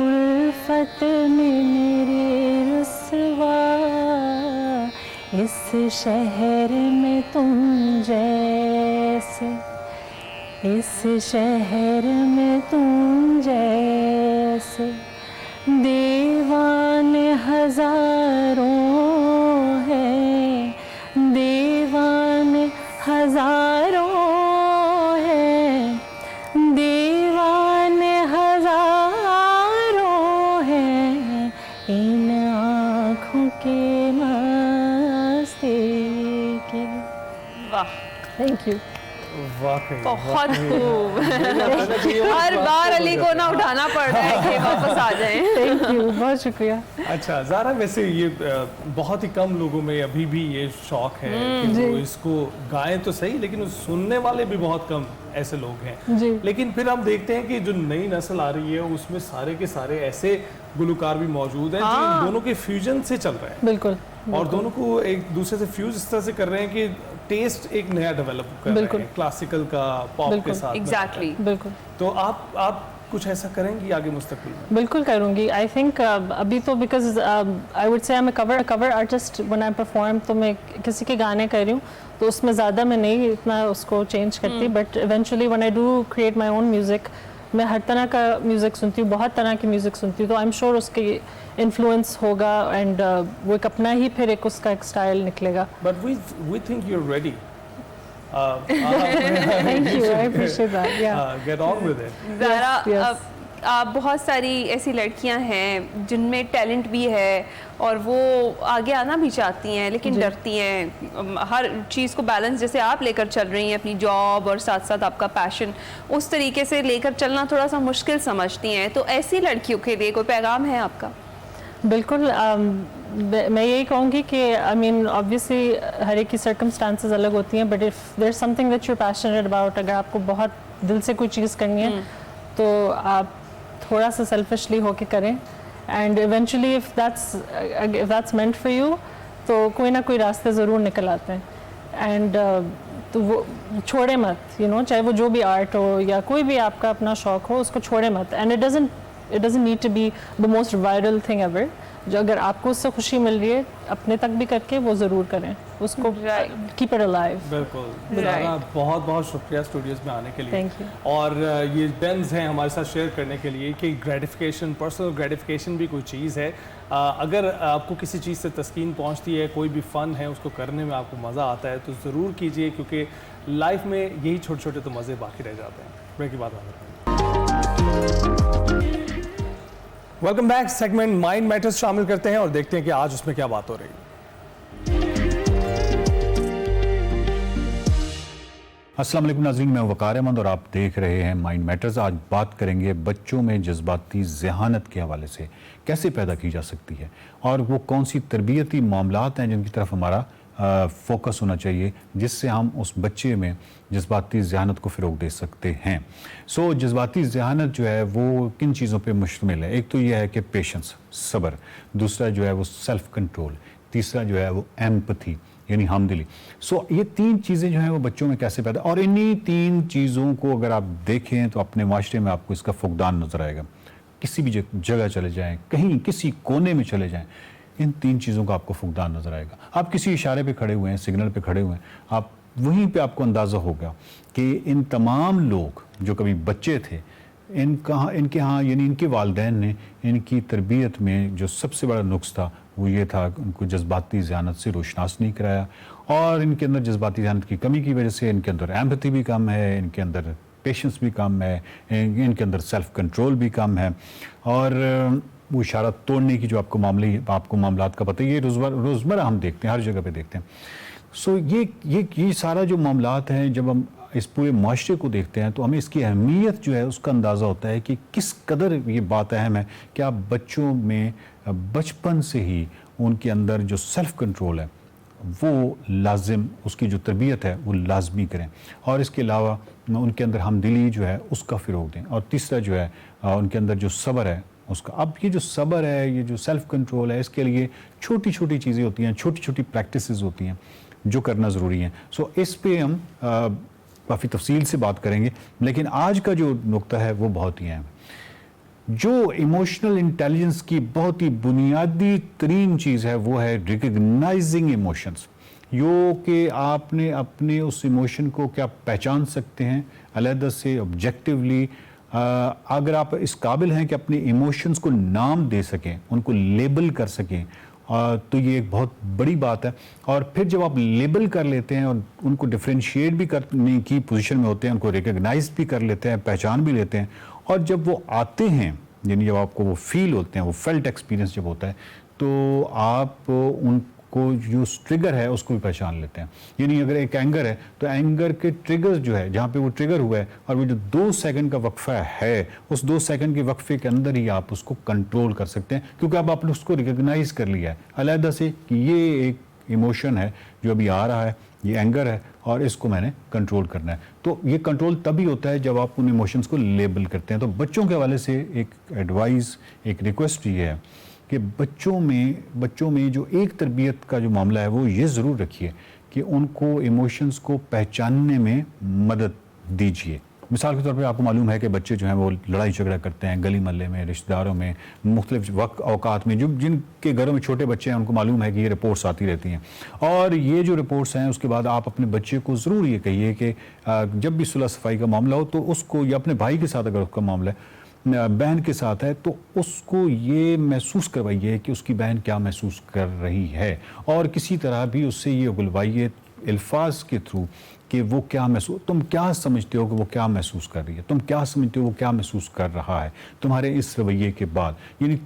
उल्फत में मेरी रुसवा, इस शहर में तुम जैसे, इस शहर में तुम जैसे दीवाने हजारों हैं, दीवाने हजारों हैं, दीवाने हजारों हैं, इन आँखों के मस्ती के। वाह, थैंक यू। वाकई बहुत खूब। हर बार अली को ना उठाना पड़ रहा है कि वापस आ जाएं। थैंक यू, बहुत शुक्रिया। अच्छा ज़ारा, वैसे ये बहुत ही कम लोगों में अभी भी ये शौक है कि वो इसको गाएं तो सही, लेकिन सुनने वाले भी बहुत कम ऐसे लोग हैं जी। लेकिन फिर हम देखते हैं कि जो नई नस्ल आ रही है उसमें सारे के सारे ऐसे गुलकार भी मौजूद हैं जो इन दोनों के फ्यूजन से चल रहे हैं। बिल्कुल। और दोनों को एक दूसरे से फ्यूज इस तरह से कर रहे हैं कि टेस्ट एक नया डेवलप कर रहे हैं, क्लासिकल का पॉप के साथ। एग्जैक्टली। बिल्कुल। तो आप कुछ ऐसा करेंगी आगे मुस्तकबिल में? बिल्कुल करूँगी। आई थिंक अभी तो because I would say I am cover artist when I perform, तो मैं किसी के गाने कर रही हूँ तो उसमें ज़्यादा मैं नहीं इतना उसको चेंज करती, but eventually when I do create my own music, मैं हर तरह का म्यूज़िक सुनती हूँ, बहुत तरह की म्यूज़िक सुनती हूँ, तो आई एम श्योर उसके इन्फ्लुएंस होगा एंड वो एक अपना ही फिर एक उसका एक स्टाइल निकलेगा। But we think you are ready. Thank you, I appreciate that. Yeah. Get on with it. Zara, Yes. आप बहुत सारी ऐसी लड़कियां हैं जिनमें टैलेंट भी है और वो आगे आना भी चाहती हैं लेकिन डरती हैं। हर चीज़ को बैलेंस जैसे आप लेकर चल रही हैं, अपनी जॉब और साथ साथ आपका पैशन, उस तरीके से लेकर चलना थोड़ा सा मुश्किल समझती हैं। तो ऐसी लड़कियों के लिए कोई पैगाम है आपका? बिल्कुल। मैं यही कहूँगी कि आई मीन ऑब्वियसली हर एक की सर्कमस्टांसेस अलग होती हैं, but if there something that you passionate about, अगर आपको बहुत दिल से कोई चीज़ करनी है तो आप थोड़ा सा सेल्फिशली होके करें, and eventually if that's meant for you तो कोई ना कोई रास्ते ज़रूर निकल आते हैं। एंड तो वो छोड़े मत, यू नो, चाहे वो जो भी आर्ट हो या कोई भी आपका अपना शौक हो, उसको छोड़े मत। And it doesn't need to be the most viral thing ever. जो अगर आपको उससे खुशी मिल रही है अपने तक भी करके वो ज़रूर करें उसको। Keep it alive. बिल्कुल। ज़ारा, बहुत बहुत शुक्रिया स्टूडियोज़ में आने के लिए। Thank you. और ये पेन्स हैं हमारे साथ शेयर करने के लिए कि ग्रेटिफिकेशन, पर्सनल ग्रेटिफिकेशन भी कोई चीज़ है। अगर आपको किसी चीज़ से तस्कीन पहुंचती है, कोई भी फ़न है, उसको करने में आपको मज़ा आता है तो ज़रूर कीजिए, क्योंकि लाइफ में यही छोटे छोटे तो मज़े बाकी रह जाते हैं। ब्रेक की बात है। Welcome back. Segment mind matters शामिल करते हैं और देखते हैं कि आज उसमें क्या बात हो रही है। अस्सलाम वालेकुम नाज़रीन, मैं वकार अहमद और आप देख रहे हैं माइंड मैटर्स। आज बात करेंगे बच्चों में जज्बाती ज़हानत के हवाले से कैसे पैदा की जा सकती है और वो कौन सी तरबियती मामलात हैं जिनकी तरफ हमारा फोकस होना चाहिए, जिससे हम उस बच्चे में जज्बाती ज़हानत को फ़रोग़ दे सकते हैं। सो जज्बाती ज़हानत जो है वो किन चीज़ों पे मुश्तमिल है? एक तो यह है कि पेशेंस, सब्र, दूसरा जो है वो सेल्फ़ कंट्रोल, तीसरा जो है वो एम्पथी यानी हमदिली। सो ये तीन चीज़ें जो हैं वो बच्चों में कैसे पैदा, और इन्हीं तीन चीज़ों को अगर आप देखें तो अपने माशरे में आपको इसका फुकदान नज़र आएगा। किसी भी जगह चले जाएँ, कहीं किसी कोने में चले जाएँ, इन तीन चीज़ों का आपको फुकदान नज़र आएगा। आप किसी इशारे पे खड़े हुए हैं, सिग्नल पे खड़े हुए हैं, आप वहीं पे आपको अंदाज़ा होगा कि इन तमाम लोग जो कभी बच्चे थे, इनके यहाँ यानी इनके वालिदैन ने इनकी तरबियत में जो सबसे बड़ा नुक्स था वो ये था, उनको जज्बाती ज़हानत से रोशनास नहीं कराया, और इनके अंदर जज्बाती ज़हानत की कमी की वजह से इनके अंदर एम्पैथी भी कम है, इनके अंदर पेशेंस भी कम है, इनके अंदर सेल्फ़ कंट्रोल भी कम है, और वो इशारा तोड़ने की जो आपको मामलात का पता है, ये रोज़मर्रा हम देखते हैं, हर जगह पे देखते हैं। सो ये सारा जो मामलात हैं, जब हम इस पूरे माशरे को देखते हैं तो हमें इसकी अहमियत जो है उसका अंदाज़ा होता है कि किस कदर ये बात अहम है कि आप बच्चों में बचपन से ही उनके अंदर जो सेल्फ़ कंट्रोल है वो लाजिम, उसकी जो तरबियत है वो लाजमी करें, और इसके अलावा उनके अंदर हमदिली जो है उसका फ़रोग़ दें, और तीसरा जो है उनके अंदर जो सब्र है उसका। अब ये जो सब्र है, ये जो सेल्फ़ कंट्रोल है, इसके लिए छोटी छोटी चीज़ें होती हैं, छोटी छोटी प्रैक्टिसेस होती हैं जो करना ज़रूरी है। सो इस पे हम काफ़ी तफसील से बात करेंगे, लेकिन आज का जो नुक्ता है वो बहुत ही अहम है। जो इमोशनल इंटेलिजेंस की बहुत ही बुनियादी तरीन चीज़ है वो है रिकग्नाइजिंग इमोशंस। यो कि आपने अपने उस इमोशन को क्या पहचान सकते हैं अलहदा से, ऑब्जेक्टिवली। अगर आप इस काबिल हैं कि अपने इमोशंस को नाम दे सकें, उनको लेबल कर सकें, तो ये एक बहुत बड़ी बात है। और फिर जब आप लेबल कर लेते हैं और उनको डिफ्रेंशिएट भी करने की पोजीशन में होते हैं, उनको रिकग्नाइज भी कर लेते हैं, पहचान भी लेते हैं, और जब वो आते हैं, यानी जब आपको वो फील होते हैं, वो फेल्ट एक्सपीरियंस जब होता है, तो आप उनको जो ट्रिगर है उसको भी पहचान लेते हैं। यानी अगर एक एंगर है तो एंगर के ट्रिगर्स जो है, जहाँ पे वो ट्रिगर हुआ है, और वो जो 2 सेकंड का वक्फा है, उस 2 सेकंड के वक्फे के अंदर ही आप उसको कंट्रोल कर सकते हैं, क्योंकि अब आपने उसको रिकग्नाइज कर लिया है अलहदा से कि ये एक इमोशन है जो अभी आ रहा है, ये एंगर है और इसको मैंने कंट्रोल करना है। तो ये कंट्रोल तभी होता है जब आप उन इमोशंस को लेबल करते हैं। तो बच्चों के हवाले से एक एडवाइस, एक रिक्वेस्ट ये है कि बच्चों में जो एक तरबियत का जो मामला है वो ये ज़रूर रखिए कि उनको इमोशंस को पहचानने में मदद दीजिए। मिसाल के तौर पे आपको मालूम है कि बच्चे जो हैं वो लड़ाई झगड़ा करते हैं गली मोहल्ले में, रिश्तेदारों में, मुख्तलिफ वक्त औकात में। जो जिनके घरों में छोटे बच्चे हैं उनको मालूम है कि ये रिपोर्ट्स आती रहती हैं, और ये जो रिपोर्ट्स हैं उसके बाद आप अपने बच्चे को ज़रूर ये कहिए कि जब भी सुलह सफाई का मामला हो तो उसको, या अपने भाई के साथ अगर उसका मामला है, बहन के साथ है, तो उसको ये महसूस करवाइए कि उसकी बहन क्या महसूस कर रही है, और किसी तरह भी उससे ये उगलवाइए अल्फाज के थ्रू कि वो क्या महसूस, तुम क्या समझते हो कि वो क्या महसूस कर रही है, तुम क्या समझते हो वो क्या महसूस कर रहा है तुम्हारे इस रवैये के बाद। यानी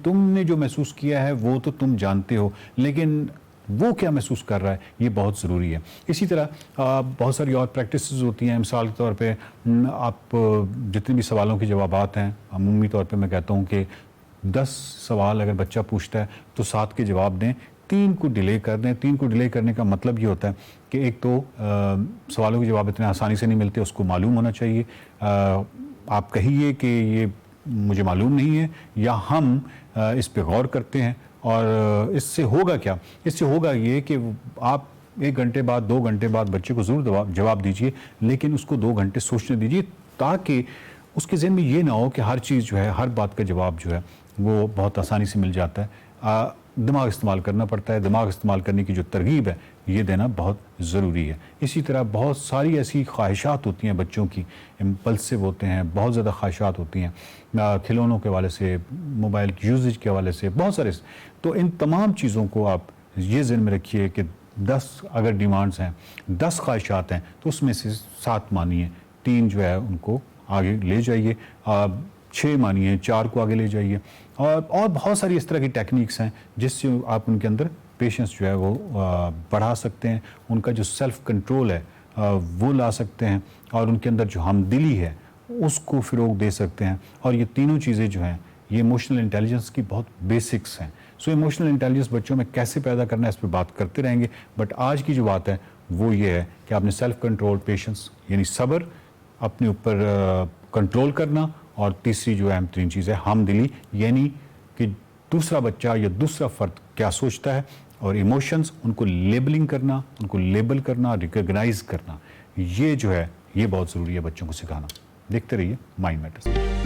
तुमने जो महसूस किया है वो तो तुम जानते हो, लेकिन वो क्या महसूस कर रहा है ये बहुत ज़रूरी है। इसी तरह बहुत सारी और प्रैक्टिसेस होती हैं। मिसाल के तौर पे आप जितने भी सवालों के जवाबात हैं, अमूमी तौर पे मैं कहता हूँ कि 10 सवाल अगर बच्चा पूछता है तो 7 के जवाब दें, 3 को डिले कर दें। 3 को डिले करने का मतलब ये होता है कि एक तो सवालों के जवाब इतने आसानी से नहीं मिलते, उसको मालूम होना चाहिए। आप कहिए कि ये मुझे मालूम नहीं है, या हम इस पे गौर करते हैं। और इससे होगा क्या? इससे होगा ये कि आप 1 घंटे बाद, 2 घंटे बाद बच्चे को ज़रूर जवाब दीजिए, लेकिन उसको 2 घंटे सोचने दीजिए, ताकि उसके ज़हन में ये ना हो कि हर चीज़ जो है, हर बात का जवाब जो है वो बहुत आसानी से मिल जाता है। दिमाग इस्तेमाल करना पड़ता है। दिमाग इस्तेमाल करने की जो तरगीब है ये देना बहुत ज़रूरी है। इसी तरह बहुत सारी ऐसी ख्वाहिशात होती हैं बच्चों की, इम्पल्सिव होते हैं, बहुत ज़्यादा ख्वाहिशात होती हैं, खिलौनों के हवाले से, मोबाइल की यूजेज के हवाले से, बहुत सारे। तो इन तमाम चीज़ों को आप ये ज़हन में रखिए कि 10 अगर डिमांड्स हैं, 10 ख्वाहिशात हैं, तो उसमें से 7 मानिए, 3 जो है उनको आगे ले जाइए, 6 मानिए, 4 को आगे ले जाइए। और बहुत सारी इस तरह की टेक्निक्स हैं जिससे आप उनके अंदर पेशेंस जो है वो बढ़ा सकते हैं, उनका जो सेल्फ कंट्रोल है वो ला सकते हैं, और उनके अंदर जो हमदिली है उसको फ़रोग दे सकते हैं। और ये तीनों चीज़ें जो हैं ये इमोशनल इंटेलिजेंस की बहुत बेसिक्स हैं। सो इमोशनल इंटेलिजेंस बच्चों में कैसे पैदा करना है इस पर बात करते रहेंगे, बट आज की जो बात है वो ये है कि आपने सेल्फ कंट्रोल, पेशेंस यानी सब्र, अपने ऊपर कंट्रोल करना, और तीसरी जो अहम तरीन चीज़ है हमदिली, यानी कि दूसरा बच्चा या दूसरा फ़र्द क्या सोचता है, और इमोशंस उनको लेबलिंग करना, उनको लेबल करना, रिकग्नाइज करना, ये जो है ये बहुत ज़रूरी है बच्चों को सिखाना। देखते रहिए mind matters.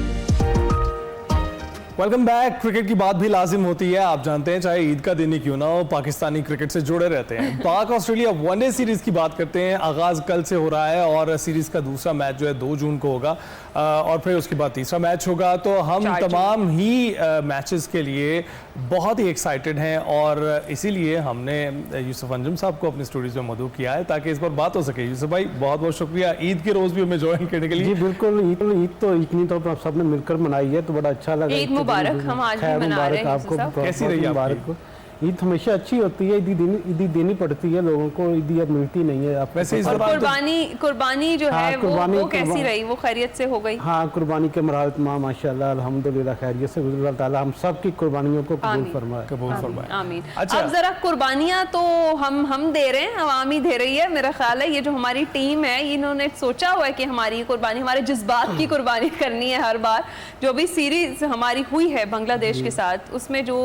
Welcome back. Cricket की बात भी लाजिम होती है, आप जानते हैं, चाहे ईद का दिन ही क्यों ना हो, पाकिस्तानी क्रिकेट से जुड़े रहते हैं। पाक ऑस्ट्रेलिया वनडे सीरीज की बात करते हैं। आगाज कल से हो रहा है और सीरीज का दूसरा मैच जो है 2 जून को होगा, और फिर उसके बाद तीसरा मैच होगा। तो हम तमाम ही मैचेस के लिए बहुत ही एक्साइटेड हैं, और इसीलिए हमने यूसुफ अंजुम साहब को अपनी स्टूडियोज में मदऊ किया है ताकि इस पर बात हो सके। यूसुफ भाई बहुत बहुत शुक्रिया ईद के रोज़ भी हमें ज्वाइन करने के लिए। जी बिल्कुल, ईद तो इतनी तो आप सबने मिलकर मनाई है, तो बड़ा अच्छा लगा। ईद मुबारक, हम आज भी मना रहे हैं आपको। कैसी रही आपकी ईद? हमेशा अच्छी होती है, ईदी देनी पड़ती है लोगों को, ईदी अब मिलती नहीं है। वैसे इस कुर्बानी जो है वो कैसी रही? वो खैरियत से हो गई? हाँ, कुर्बानी के मराहल तमाम माशाल्लाह अल्हम्दुलिल्लाह खैरियत से, अल्लाह ताला हम सब की कुर्बानियों को कबूल फरमाए। आमीन। अब जरा कुर्बानियां तो हम दे रहे हैं, अवामी दे रही है। मेरा ख्याल है ये जो हमारी टीम है इन्होंने सोचा हुआ है कि हमारी कुर्बानी, हमारे जज्बात की कुर्बानी करनी है हर बार। जो भी सीरीज हमारी हुई है बांग्लादेश के साथ, उसमें जो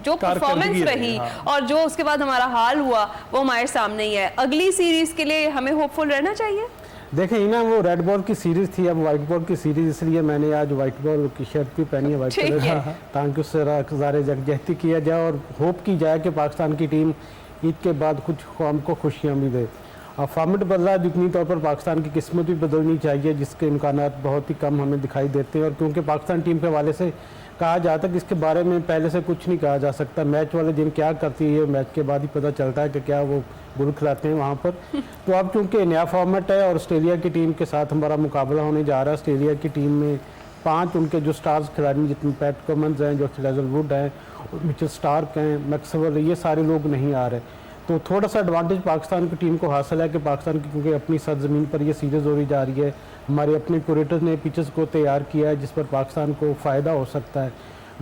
परफॉर्मेंस रही और जो उसके बाद हमारा हाल हुआ वो हमारे सामने ही है। अगली सीरीज के लिए हमें होपफुल रहना चाहिए। देखें ना, वो रेड बॉल की सीरीज थी, अब वाइट बॉल की सीरीज, इसलिए मैंने आज वाइट बॉल की शर्ट भी पहनी है, वाइट कलर की, ताकि उससे ज़ाहिर यकजहती किया जाए और होप की जाए कि पाकिस्तान की टीम ईद के बाद कुछ कौम को खुशियाँ भी दे। अब फॉर्मेट बदला, यकीनी तौर पर पाकिस्तान की किस्मत भी बदलनी चाहिए, जिसके इम्कानात बहुत ही कम हमें दिखाई देते हैं। और क्योंकि पाकिस्तान टीम के हवाले से कहा जाता है कि इसके बारे में पहले से कुछ नहीं कहा जा सकता, मैच वाले दिन क्या करती है मैच के बाद ही पता चलता है कि क्या वो गुल खिलाते हैं वहाँ पर। तो अब चूँकि नया फॉर्मेट है और ऑस्ट्रेलिया की टीम के साथ हमारा मुकाबला होने जा रहा है, ऑस्ट्रेलिया की टीम में 5 उनके जो स्टार्स खिलाड़ी, जितने पैट कमिंस हैं, जो हेजलवुड हैं, मिचेल स्टार्क हैं, मैक्सवेल, ये सारे लोग नहीं आ रहे। तो थोड़ा सा एडवांटेज पाकिस्तान की टीम को हासिल है कि पाकिस्तान की, क्योंकि अपनी सरजमीन पर ये सीरीज़ हो रही जा रही है, हमारे अपने क्यूरेटर्स ने पिचेस को तैयार किया है जिस पर पाकिस्तान को फ़ायदा हो सकता है।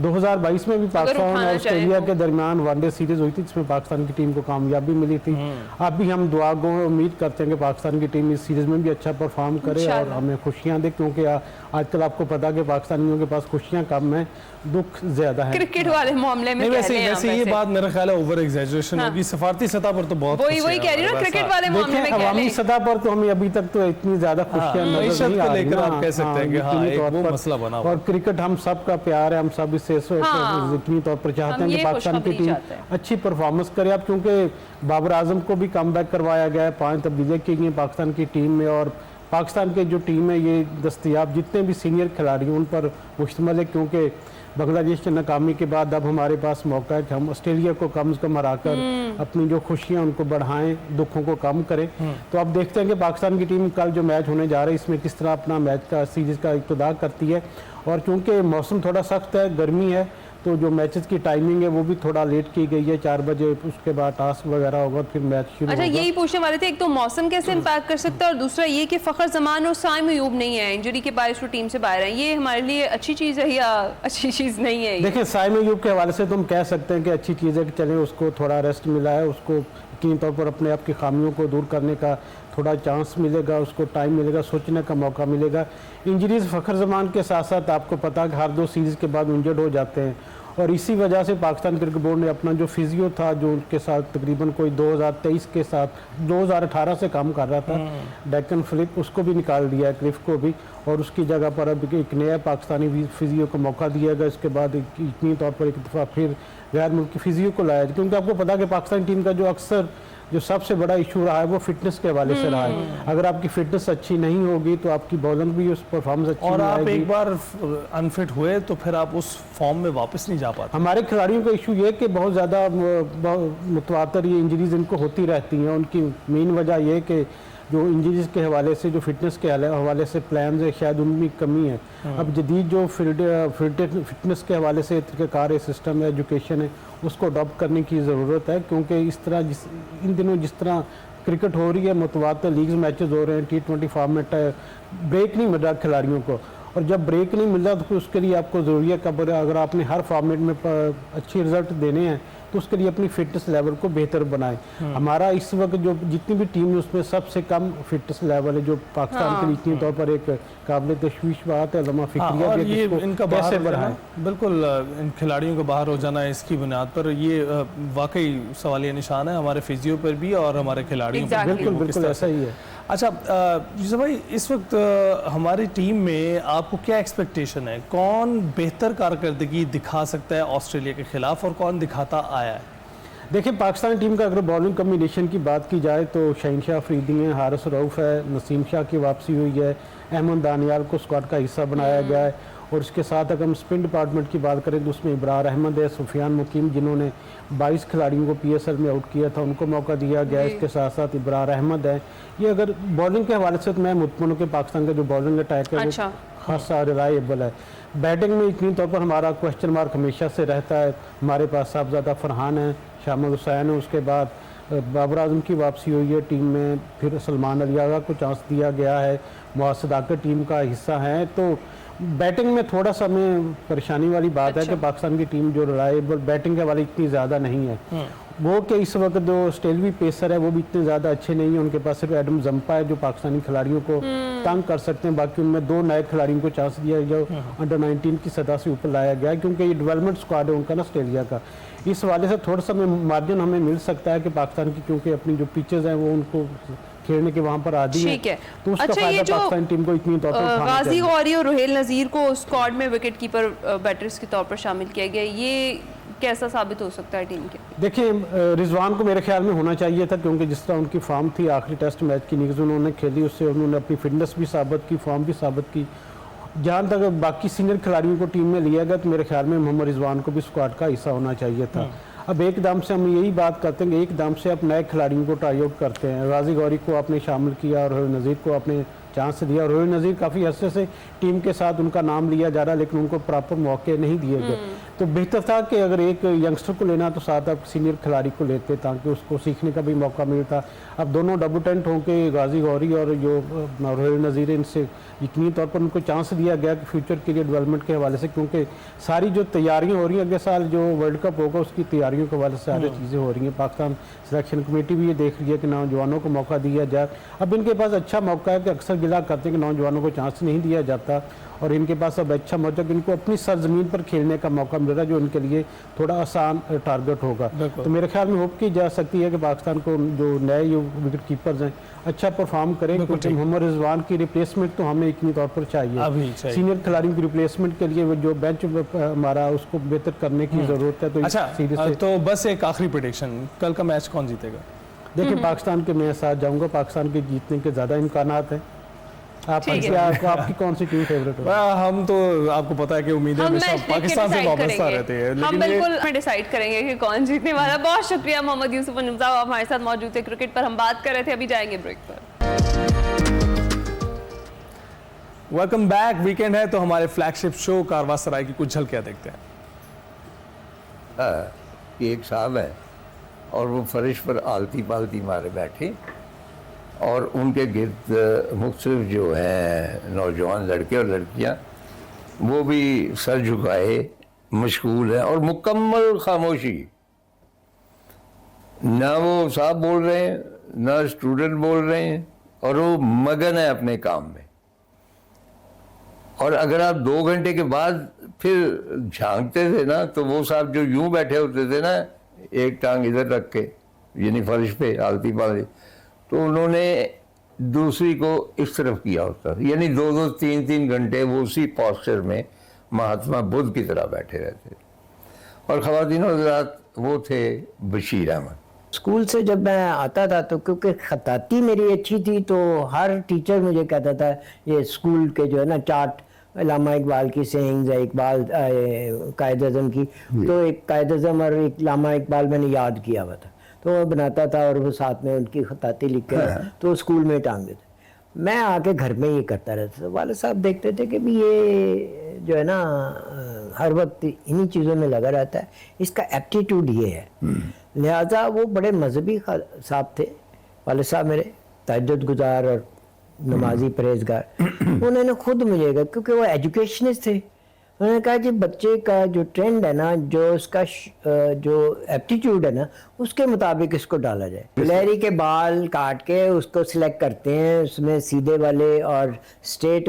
2022 में भी पाकिस्तान और ऑस्ट्रेलिया के दरमियान वनडे सीरीज हुई थी जिसमें पाकिस्तान की टीम को कामयाबी मिली थी। अब भी हम दुआ गो उम्मीद करते हैं कि पाकिस्तान की टीम इस सीरीज में भी अच्छा परफॉर्म करे और हमें खुशियां दे, क्योंकि आजकल आपको पता है कि पाकिस्तानियों के पास खुशियां कम हैं, दुख ज्यादा है। क्रिकेट वाले मामले में वैसे ये बात मेरा ख्याल है ओवर एग्जैजरेशन होगी, सफारती सतह पर तो बहुत वही कह रही हूँ, क्रिकेट वाले मामले में अवामी सतह पर तो हमें अभी तक तो इतनी ज्यादा खुशियां नजर नहीं आ रही, आप कह सकते हैं कि हाँ, एक वो मसला बना हुआ। और क्रिकेट हम सब का प्यार है, हम सब इससे यकीनी तौर पर चाहते हैं कि पाकिस्तान की टीम अच्छी परफॉर्मेंस करे। अब क्योंकि बाबर आजम को भी कम बैक करवाया गया है, 5 तब्दीलियां की गई पाकिस्तान की टीम में, और पाकिस्तान के जो टीम है ये दस्तयाब जितने भी सीनियर खिलाड़ी हैं उन पर मुश्तमिल है, क्योंकि बांग्लादेश की नाकामी के बाद अब हमारे पास मौका है कि हम ऑस्ट्रेलिया को कम से कम हराकर अपनी जो खुशियां उनको बढ़ाएं, दुखों को कम करें। तो अब देखते हैं कि पाकिस्तान की टीम कल जो मैच होने जा रहा है इसमें किस तरह अपना मैच का सीरीज़ का इब्तिदा करती है। और चूँकि मौसम थोड़ा सख्त है, गर्मी है, तो जो मैचेस की टाइमिंग है वो भी थोड़ा लेट की गई है, 4 बजे, उसके बाद टास्क वगैरह होगा, फिर मैच शुरू होगा। यही पूछने वाले थे, एक तो मौसम कैसे इम्पैक्ट कर सकता है और दूसरा ये कि फ़खर जमान और साइम अयूब नहीं है, इंजरी के बायस वो टीम से बाहर हैं, ये हमारे लिए अच्छी चीज़ है या अच्छी चीज़ नहीं है? देखिए, साइम अयूब के हवाले से तो हम कह सकते हैं कि अच्छी चीज़ है कि चलें, उसको थोड़ा रेस्ट मिला है, उसको यकीनी तौर पर अपने आप की खामियों को दूर करने का थोड़ा चांस मिलेगा, उसको टाइम मिलेगा, सोचने का मौका मिलेगा। इंजरीज फ़खर जमान के साथ साथ आपको पता है कि हर 2 सीरीज़ के बाद इंजर्ड हो जाते हैं, और इसी वजह से पाकिस्तान क्रिकेट बोर्ड ने अपना जो फिजियो था, जो उनके साथ तकरीबन कोई 2023 के साथ 2018 से काम कर रहा था, डेक्कन फिलिप, उसको भी निकाल दिया है, क्लिफ को भी, और उसकी जगह पर अब एक नया पाकिस्तानी फिजियो को मौका दिया गया। इसके बाद इतनी तौर पर एक दफ़ा फिर गैर मुल्की फिजियो को लाया, क्योंकि आपको पता है कि पाकिस्तान टीम का जो अक्सर जो सबसे बड़ा इशू रहा है वो फिटनेस के हवाले से रहा है। अगर आपकी फिटनेस अच्छी नहीं होगी तो आपकी बॉलिंग भी उस परफॉर्मेंस अच्छी और नहीं आप आएगी। एक बार अनफिट हुए तो फिर आप उस फॉर्म में वापस नहीं जा पाते। हमारे खिलाड़ियों का इशू ये कि बहुत ज़्यादा मुतवातर ये इंजरीज इनको होती रहती हैं। उनकी मेन वजह ये कि जो इंजरीज के हवाले से, जो फिटनेस के हवाले से प्लान है, शायद उनमें कमी है। अब जदीद जो फिटनेस के हवाले से तरीक़ाकार सिस्टम है, एजुकेशन है, उसको अडॉप्ट करने की ज़रूरत है, क्योंकि इस तरह इन दिनों जिस तरह क्रिकेट हो रही है, मुतवातर लीग्स मैचेस हो रहे हैं, T20 फॉर्मेट है, ब्रेक नहीं मिल रहा खिलाड़ियों को, और जब ब्रेक नहीं मिल रहा तो उसके लिए आपको ज़रूरी है कि अगर आपने हर फॉर्मेट में अच्छे रिजल्ट देने हैं तो उसके लिए अपनी फिटनेस लेवल को बेहतर बनाएं। हमारा इस वक्त जो जितनी भी टीम है उसमें सबसे कम फिटनेस लेवल है, जो पाकिस्तान के लिए इतनी तौर पर एक काबिल तशवीश बात है। लम्हा फिक्रिया और भी ये इसको इनका कैसे बाहर बढ़ाएं। बिल्कुल इन खिलाड़ियों को बाहर हो जाना है, इसकी बुनियाद पर ये वाकई सवालिया निशान है हमारे फिजियो पर भी और हमारे खिलाड़ियों पर। बिल्कुल बिल्कुल ऐसा ही है। अच्छा यूसुफ भाई, इस वक्त हमारी टीम में आपको क्या एक्सपेक्टेशन है? कौन बेहतर कारकर्दगी दिखा सकता है ऑस्ट्रेलिया के खिलाफ और कौन दिखाता आया है? देखिए, पाकिस्तान टीम का अगर बॉलिंग कम्बिनेशन की बात की जाए तो शहीनशाह अफरीदी हैं, हारिस रऊफ़ है, नसीम शाह की वापसी हुई है, अहमद दानियाल को स्क्वाड का हिस्सा बनाया गया है, और इसके साथ अगर हम स्पिन डिपार्टमेंट की बात करें तो उसमें इब्रार अहमद है, सुफियान मुकीम, जिन्होंने 22 खिलाड़ियों को PSL में आउट किया था, उनको मौका दिया गया। इसके साथ साथ इब्रार अहमद है। ये अगर बॉलिंग के हवाले से तो मैं मुतमईन हूं कि पाकिस्तान का जो बॉलिंग अटैक है वो खासा रिलायबल है। बैटिंग में इतनी तौर पर हमारा क्वेश्चन मार्क हमेशा से रहता है। हमारे पास साहबजादा फरहान है, शामिल हुसैन है, उसके बाद बाबर आजम की वापसी हुई है टीम में, फिर सलमान अली आगा को चांस दिया गया है, मुआज़ सदाकत टीम का हिस्सा है। तो बैटिंग में थोड़ा सा में परेशानी वाली बात है कि पाकिस्तान की टीम जो रिलायबल बैटिंग के वाली इतनी ज़्यादा नहीं है। वो कि इस वक्त जो ऑस्ट्रेलवी पेसर है वो भी इतने ज़्यादा अच्छे नहीं हैं। उनके पास सिर्फ एडम जंपा है जो पाकिस्तानी खिलाड़ियों को तंग कर सकते हैं। बाकी उनमें 2 नए खिलाड़ियों को चांस दिया जो अंडर 19 की सतह से ऊपर लाया गया है, क्योंकि ये डेवलपमेंट स्क्वाड है उनका ना ऑस्ट्रेलिया का। इस वाले से थोड़ा सा मार्जिन हमें मिल सकता है कि पाकिस्तान की, क्योंकि अपनी जो पिचेज़ हैं वो उनको खेलने के वहाँ पर आदी है, ठीक है। तो उसका अच्छा, ये फायदा जो पाकिस्तान टीम को इतनी तौर पर उठाना गाजी चाहिए। गौरी और रुहेल नज़ीर को स्क्वाड में विकेट कीपर बैटर्स के तौर पर शामिल किया गया, ये कैसा साबित हो सकता है टीम के? देखिए रिजवान को मेरे ख्याल में होना चाहिए था, क्योंकि जिस तरह उनकी फॉर्म थी आखिरी टेस्ट मैच की नीज उन्होंने खेली, उससे उन्होंने अपनी फिटनेस भी साबित की, फॉर्म भी साबित की। जहाँ तक बाकी सीनियर खिलाड़ियों को टीम में लिया गया तो मेरे ख्याल में मोहम्मद रिजवान को भी स्क्वाड का हिस्सा होना चाहिए था। अब एकदम से हम यही बात करते हैं कि एकदम से आप नए खिलाड़ियों को ट्राई आउट करते हैं। गाजी गौरी को आपने शामिल किया और रोहिल नज़ीर को आपने चांस दिया, और रोहिल नज़ीर काफ़ी अर्से से टीम के साथ उनका नाम लिया जा रहा, लेकिन उनको प्रॉपर मौके नहीं दिए गए। तो बेहतर था कि अगर एक यंगस्टर को लेना तो साथ आप सीनियर खिलाड़ी को लेते, ताकि उसको सीखने का भी मौका मिलता। अब दोनों डेब्यूटेंट होंगे गाजी गौरी और जो रोहिल नज़ीर, इनसे यकीनी तौर पर उनको चांस दिया गया कि फ्यूचर के लिए डेवलपमेंट के हवाले से, क्योंकि सारी जो तैयारियां हो रही हैं अगले साल जो वर्ल्ड कप होगा उसकी तैयारियों के हवाले से सारी चीज़ें हो रही हैं। पाकिस्तान सिलेक्शन कमेटी भी ये देख रही है कि नौजवानों को मौका दिया जाए। अब इनके पास अच्छा मौका है कि अक्सर गिला करते हैं कि नौजवानों को चांस नहीं दिया जाता, और इनके पास अब अच्छा मौका कि इनको अपनी सरजमीन पर खेलने का मौका मिल रहा है, जो इनके लिए थोड़ा आसान टारगेट होगा। तो मेरे ख्याल में होप की जा सकती है कि पाकिस्तान को जो नए जो विकेट कीपर्स हैं अच्छा परफॉर्म करें, क्योंकि मोहम्मद रिजवान की रिप्लेसमेंट तो हमें इतनी तौर पर चाहिए। सीनियर खिलाड़ियों की रिप्लेसमेंट के लिए जो बेंच हमारा उसको बेहतर करने की जरूरत है। तो अच्छा, तो बस एक आखिरी प्रेडिक्शन, कल का मैच कौन जीतेगा? देखिए पाकिस्तान के मैं साथ जाऊंगा, पाकिस्तान के जीतने के ज़्यादा इम्कानात हैं। आपकी कौन सी टीम फेवरेट है? हम तो आपको पता है कि उम्मीदें हमेशा पाकिस्तान से वाबस्ता रहती है, हम बिल्कुल डिसाइड करेंगे कि कौन जीतने वाला। बहुत शुक्रिया मोहम्मद यूसुफ निज़ाम, आप हमारे साथ मौजूद थे। क्रिकेट पर हम बात कर रहे थे, अभी जाएंगे ब्रेक पर। Welcome back. वीकेंड है तो हमारे फ्लैगशिप शो कारवां सराय की कुछ झलकियां देखते हैं। एक साहब है और वो फर्श पर आलती पालती मारे बैठे, और उनके गिर्द मुख्तलिफ जो हैं नौजवान लड़के और लड़कियां, वो भी सर झुकाए मशगूल हैं और मुकम्मल खामोशी। ना वो साहब बोल रहे हैं, ना स्टूडेंट बोल रहे हैं, और वो मगन है अपने काम में। और अगर आप 2 घंटे के बाद फिर झांकते थे ना, तो वो साहब जो यूं बैठे होते थे ना, एक टांग इधर रख के, यानी फर्श पे आलती पालती, तो उन्होंने दूसरी को इस तरफ किया होता, यानी 2-2, 3-3 घंटे वो उसी पॉस्चर में महात्मा बुद्ध की तरह बैठे रहते। और ख़वातीन और हज़रात, वो थे बशीर अहमद। स्कूल से जब मैं आता था तो क्योंकि खताती मेरी अच्छी थी, तो हर टीचर मुझे कहता था ये स्कूल के जो है ना चार्ट, अल्लामा इकबाल की सेइंग्स है, इकबाल कायद अज़म की, तो एक कायद अज़म और एक अल्लामा इकबाल मैंने याद किया हुआ था, तो वो बनाता था और वो साथ में उनकी खताती लिख कर तो स्कूल में टांग देते। मैं आके घर में ये करता रहता था। वाले साहब देखते थे कि भी ये जो है ना हर वक्त इन्हीं चीज़ों में लगा रहता है, इसका एप्टीट्यूड ये है। लिहाजा वो बड़े मजहबी साहब थे वाले साहब मेरे, तहज्जुद गुजार और नमाजी परहेजगार। उन्होंने खुद मुझे कहा, क्योंकि वो एजुकेशनिस्ट थे, उन्होंने कहा कि बच्चे का जो ट्रेंड है ना, जो उसका जो एप्टीट्यूड है ना, उसके मुताबिक इसको डाला जाए। लहरी के बाल काट के उसको सिलेक्ट करते हैं, उसमें सीधे वाले और स्ट्रेट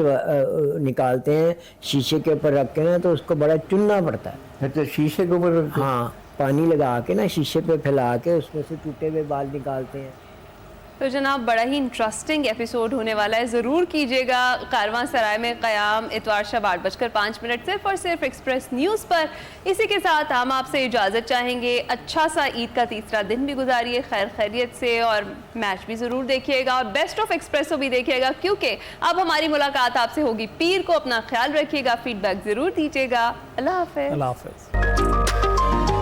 निकालते हैं, शीशे के ऊपर रख के ना, तो उसको बड़ा चुनना पड़ता है। अच्छा, शीशे के ऊपर? हाँ, पानी लगा के ना शीशे पे फैला के उसमें से टूटे हुए बाल निकालते हैं। तो जनाब बड़ा ही इंटरेस्टिंग एपिसोड होने वाला है, ज़रूर कीजिएगा। कारवां सराय में क़याम इतवार शब 8:05 सिर्फ और सिर्फ एक्सप्रेस न्यूज़ पर। इसी के साथ हम आपसे इजाज़त चाहेंगे। अच्छा सा ईद का तीसरा दिन भी गुजारिए खैर खैरियत से, और मैच भी ज़रूर देखिएगा, और बेस्ट ऑफ एक्सप्रेसो भी देखिएगा, क्योंकि अब हमारी मुलाकात आपसे होगी पीर को। अपना ख्याल रखिएगा, फीडबैक ज़रूर दीजिएगा। अल्लाह हाफ़िज़। अल्लाह हाफ़िज़।